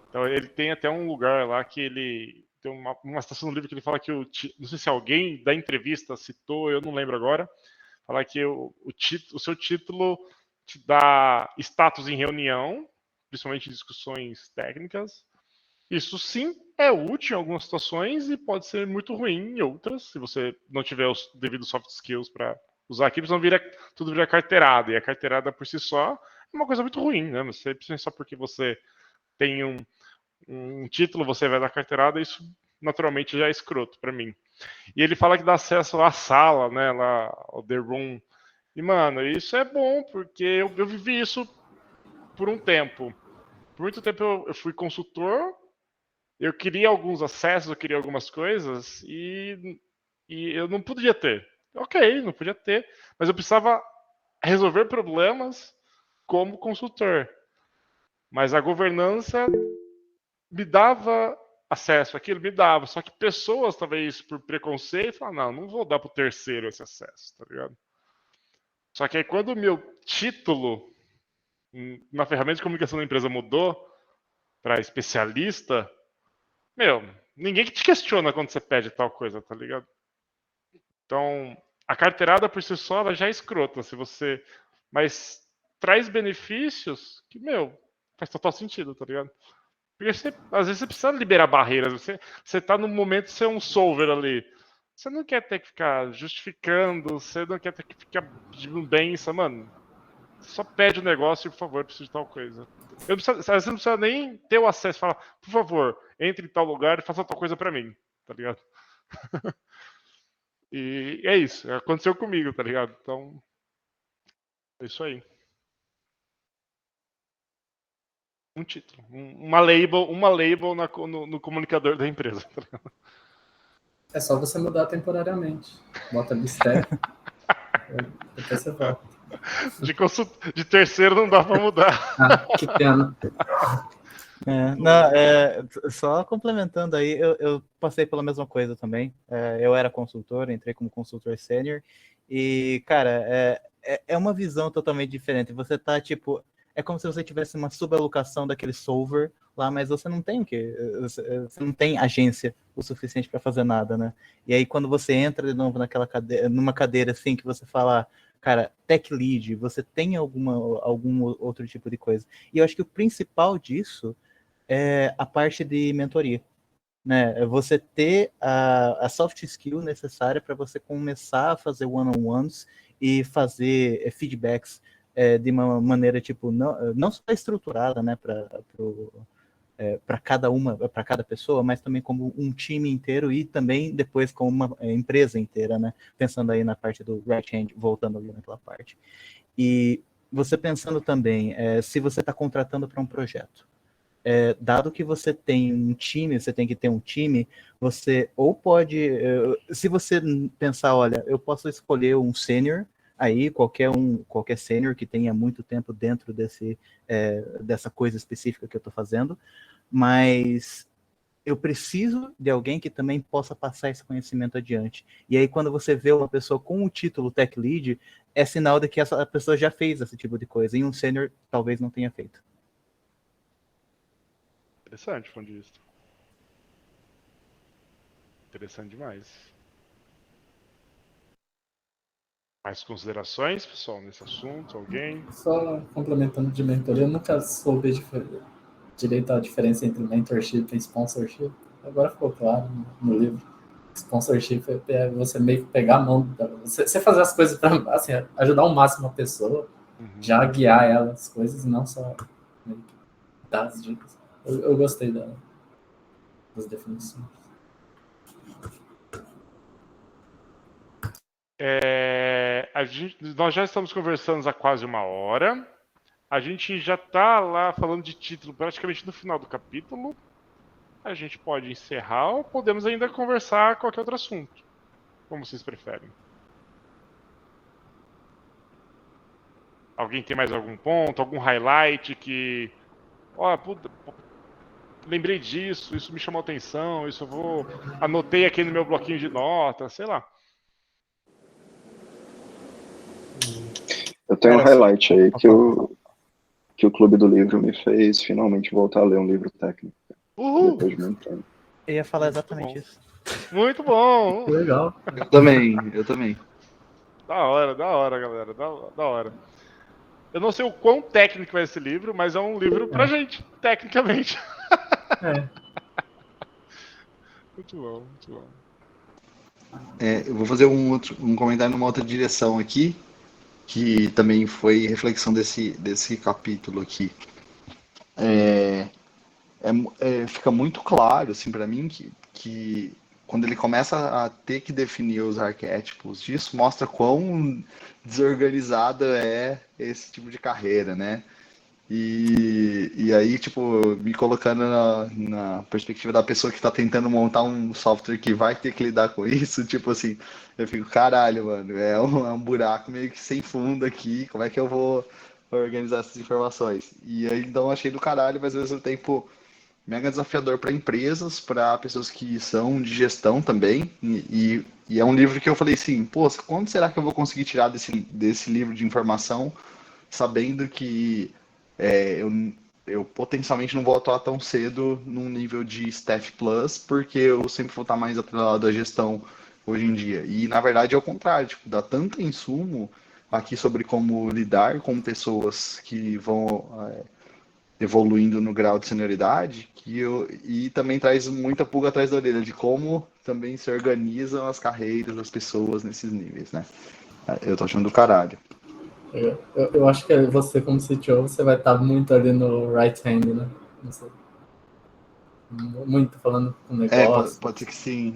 Então ele tem até um lugar lá que ele tem uma citação no livro que ele fala que não sei se alguém da entrevista citou, eu não lembro agora, falar que o seu título te dá status em reunião, principalmente em discussões técnicas. Isso sim é útil em algumas situações e pode ser muito ruim em outras, se você não tiver os devidos soft skills para usar aqui, senão tudo vira carteirada, e a carteirada por si só é uma coisa muito ruim, né? Você só porque você tem um título, você vai dar carteirada, isso naturalmente já é escroto para mim. E ele fala que dá acesso à sala, né, lá, ao The Room. E, mano, isso é bom, porque eu vivi isso por um tempo. Por muito tempo eu fui consultor, eu queria alguns acessos, eu queria algumas coisas, e eu não podia ter. Ok, não podia ter, mas eu precisava resolver problemas como consultor. Mas a governança me dava acesso àquilo, me dava. Só que pessoas, talvez por preconceito, falaram, não vou dar pro terceiro esse acesso, tá ligado? Só que aí quando o meu título na ferramenta de comunicação da empresa mudou para especialista, ninguém que te questiona quando você pede tal coisa, tá ligado? Então, a carteirada por si só ela já é escrota, mas traz benefícios que, faz total sentido, tá ligado? Porque às vezes você precisa liberar barreiras. Você tá no momento de ser um solver ali. Você não quer ter que ficar justificando, você não quer ter que ficar pedindo benção, mano. Você só pede o negócio e, por favor, eu preciso de tal coisa. Às vezes você não precisa nem ter o acesso. Fala, por favor, entre em tal lugar e faça tal coisa pra mim, tá ligado? E é isso. Aconteceu comigo, tá ligado? Então, é isso aí. Um título, uma label no comunicador da empresa. É só você mudar temporariamente. Bota Bistec. Depois você volta. De terceiro não dá para mudar. Que pena. Só complementando aí, eu passei pela mesma coisa também. Eu era consultor, entrei como consultor sênior. E, cara, é uma visão totalmente diferente. Você tá, tipo... É como se você tivesse uma subalocação daquele solver lá, mas você não tem você não tem agência o suficiente para fazer nada, né? E aí quando você entra de novo numa cadeira assim que você fala, cara, tech lead, você tem algum outro tipo de coisa. E eu acho que o principal disso é a parte de mentoria, né? É você ter a soft skill necessária para você começar a fazer one-on-ones e fazer feedbacks de uma maneira tipo não só estruturada, né, para cada pessoa, mas também como um time inteiro e também depois com uma empresa inteira, né, pensando aí na parte do right hand, voltando ali naquela parte. E você pensando também, se você está contratando para um projeto, dado que você tem um time, você tem que ter um time, você ou pode, se você pensar, olha, eu posso escolher um sênior, aí qualquer sênior que tenha muito tempo dentro dessa coisa específica que eu estou fazendo, mas eu preciso de alguém que também possa passar esse conhecimento adiante. E aí quando você vê uma pessoa com o título Tech Lead, é sinal de que essa pessoa já fez esse tipo de coisa, e um sênior talvez não tenha feito. Interessante, ponto de vista. Interessante demais. Mais considerações, pessoal, nesse assunto? Alguém? Só complementando de mentoria, eu nunca soube direito a diferença entre mentorship e sponsorship. Agora ficou claro no livro. Sponsorship é você meio que pegar a mão, você fazer as coisas para assim, ajudar ao máximo a pessoa, já guiar ela as coisas, e não só meio que dar as dicas. Eu gostei das definições. Nós já estamos conversando há quase uma hora. A gente já está lá falando de título praticamente no final do capítulo. A gente pode encerrar ou podemos ainda conversar qualquer outro assunto. Como vocês preferem. Alguém tem mais algum ponto, algum highlight que... lembrei disso, isso me chamou atenção, isso anotei aqui no meu bloquinho de notas, sei lá. tenho um Cara, highlight aí que Opa. o Clube do Livro me fez finalmente voltar a ler um livro técnico, Uhul! depois de muito tempo. Eu ia falar Muito exatamente bom. isso. Muito bom! Que legal. Eu também. Da hora, galera. Da hora. Eu não sei o quão técnico é esse livro, mas é um livro pra gente, tecnicamente. É. Muito bom, muito bom. Eu vou fazer um comentário numa outra direção aqui, que também foi reflexão desse capítulo aqui. Fica muito claro, assim, para mim, que quando ele começa a ter que definir os arquétipos disso, mostra quão desorganizada é esse tipo de carreira, né? E aí, tipo, me colocando na perspectiva da pessoa que está tentando montar um software que vai ter que lidar com isso, tipo assim, eu fico, caralho, mano, é um buraco meio que sem fundo aqui, como é que eu vou organizar essas informações? E aí, então, eu achei do caralho, mas ao mesmo tempo mega desafiador para empresas, para pessoas que são de gestão também, e é um livro que eu falei assim, pô, quando será que eu vou conseguir tirar desse livro de informação, sabendo que eu potencialmente não vou atuar tão cedo num nível de Staff Plus, porque eu sempre vou estar mais atrelado à gestão hoje em dia. E na verdade é o contrário, tipo, dá tanto insumo aqui sobre como lidar com pessoas que vão evoluindo no grau de senioridade, e também traz muita pulga atrás da orelha de como também se organizam as carreiras das pessoas nesses níveis, né? Eu tô achando do caralho. Eu acho que você, como CTO, você vai estar muito ali no right hand, né? Não sei. Muito falando com negócio. Pode ser que sim,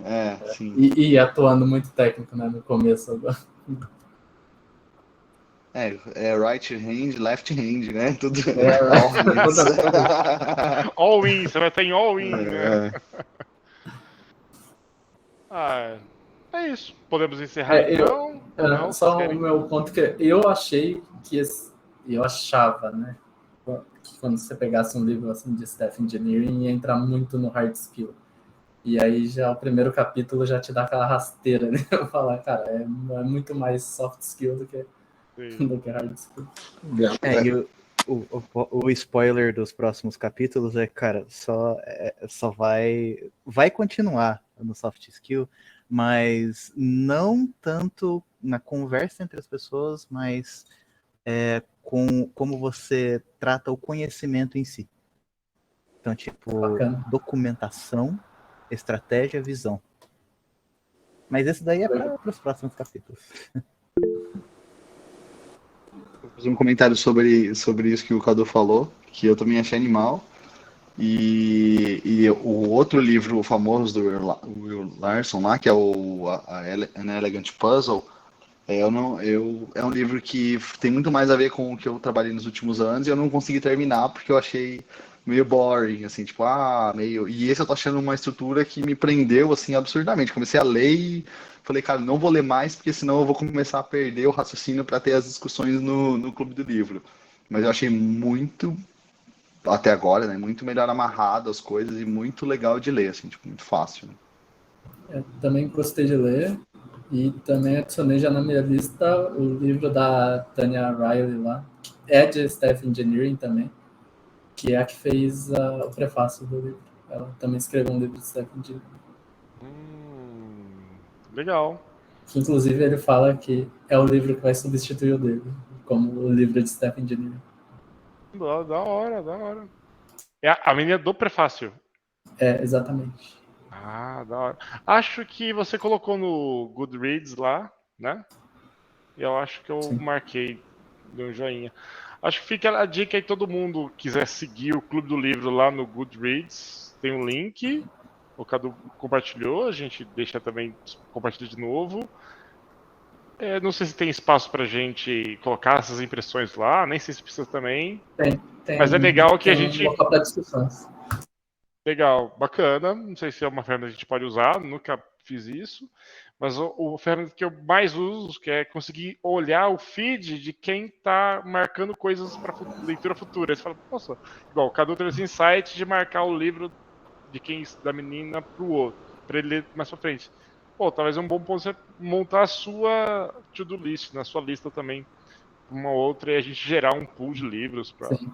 sim. E atuando muito técnico, né? No começo agora. Right hand, left hand, né? Tudo all hands. All in, você vai estar em all in, né? É isso. Podemos encerrar então? Não, só querem? o meu ponto que eu achei que eu achava, né? Que quando você pegasse um livro assim de Staff Engineering ia entrar muito no hard skill. E aí já o primeiro capítulo já te dá aquela rasteira, né? Eu falar, cara, é muito mais soft skill do que hard skill. E o spoiler dos próximos capítulos cara, só vai continuar no soft skill, mas não tanto na conversa entre as pessoas, mas com como você trata o conhecimento em si. Então, tipo, Bacana. documentação, estratégia, visão. Mas esse daí é para os próximos capítulos. Vou fazer um comentário sobre isso que o Cadu falou, que eu também achei animal. E o outro livro famoso do Will Larson lá, que é An Elegant Puzzle, é um livro que tem muito mais a ver com o que eu trabalhei nos últimos anos e eu não consegui terminar porque eu achei meio boring, assim, tipo, meio... E esse eu tô achando uma estrutura que me prendeu, assim, absurdamente. Comecei a ler e falei, cara, não vou ler mais porque senão eu vou começar a perder o raciocínio para ter as discussões no Clube do Livro. Mas eu achei muito, até agora, né, muito melhor amarrado as coisas e muito legal de ler, assim, tipo, muito fácil. Né? Também gostei de ler. E também adicionei já na minha lista o livro da Tanya Riley lá, é de Staff Engineering também, que é a que fez o prefácio do livro. Ela também escreveu um livro de Staff Engineering. Legal. Que, inclusive, ele fala que é o livro que vai substituir o dele, como o livro de Staff Engineering. Da hora. É a menina do prefácio. Exatamente. Da hora. Acho que você colocou no Goodreads lá, né? E eu acho que eu marquei, deu um joinha. Acho que fica a dica aí, todo mundo quiser seguir o Clube do Livro lá no Goodreads, tem um link, o Cadu compartilhou, a gente deixa também compartilhar de novo. Não sei se tem espaço pra gente colocar essas impressões lá, nem sei se precisa também. Tem, mas é legal que a gente... Colocar para discussões. Legal, bacana. Não sei se é uma ferramenta que a gente pode usar, nunca fiz isso. Mas a ferramenta que eu mais uso, que é conseguir olhar o feed de quem está marcando coisas para leitura futura. Aí você fala, nossa, igual, cada um tem esse insight de marcar o livro de da menina para o outro, para ele ler mais para frente. Pô, talvez é um bom ponto você montar a sua to-do list, na sua lista também, uma outra e a gente gerar um pool de livros para Sim.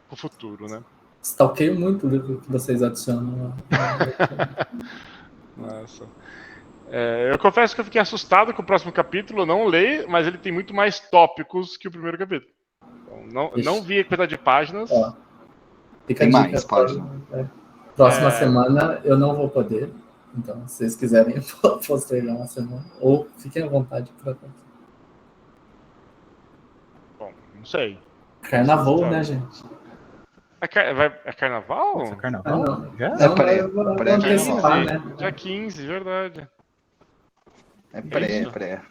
o futuro, né? Stalkeio muito o livro que vocês adicionam. Nossa. Eu confesso que eu fiquei assustado com o próximo capítulo, eu não leio, mas ele tem muito mais tópicos que o primeiro capítulo. Então, não vi a quantidade de páginas. Ó, fica Tem a dica mais páginas. Próxima semana eu não vou poder. Então, se vocês quiserem, eu postergar uma semana. Ou fiquem à vontade para. Bom, não sei. Carnaval, né, gente? É carnaval? Nossa, carnaval? Não. Já? Não, pré- eu vou pré- antecipar, né? Dia 15, verdade. É Isso. pré.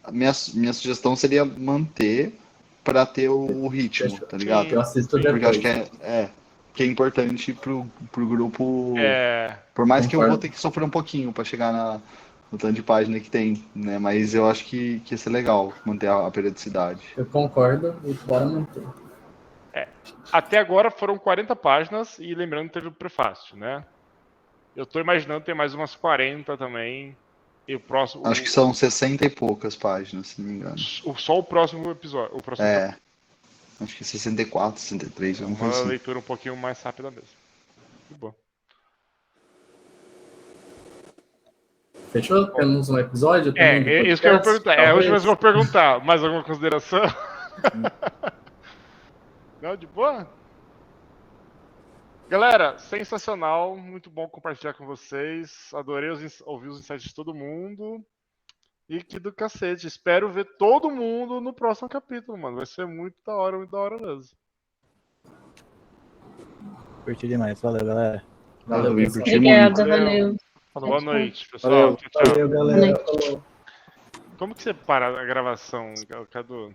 A minha sugestão seria manter para ter o ritmo, tá ligado? Eu assisto Porque eu depois. acho que é importante pro grupo. É, Por mais que eu Concordo. vou ter que sofrer um pouquinho para chegar no tanto de página que tem, né? Mas eu acho que ia ser legal manter a periodicidade. Eu concordo e bora manter. até agora foram 40 páginas e lembrando que teve o prefácio, né? Eu tô imaginando ter mais umas 40 também. E o próximo. Acho que são 60 e poucas páginas, se não me engano. Só o próximo episódio. O próximo É. Acho que 64, 63, alguma uma coisa assim. leitura um pouquinho mais rápida mesmo. Que bom. Fechou? Temos um episódio? também do Isso que eu vou podcast, perguntar. É a última talvez? vez que eu vou perguntar. Mais alguma consideração? Não, de boa? Galera, sensacional. Muito bom compartilhar com vocês. Adorei ouvir os insights de todo mundo. E que do cacete. Espero ver todo mundo no próximo capítulo, mano. Vai ser muito da hora mesmo. Curti demais. Valeu, galera. Valeu, Também pessoal. curti Obrigada, muito. valeu. Boa noite, pessoal. Valeu. Tchau, tchau. Valeu, galera. Falou. Como que você para a gravação, Cadu?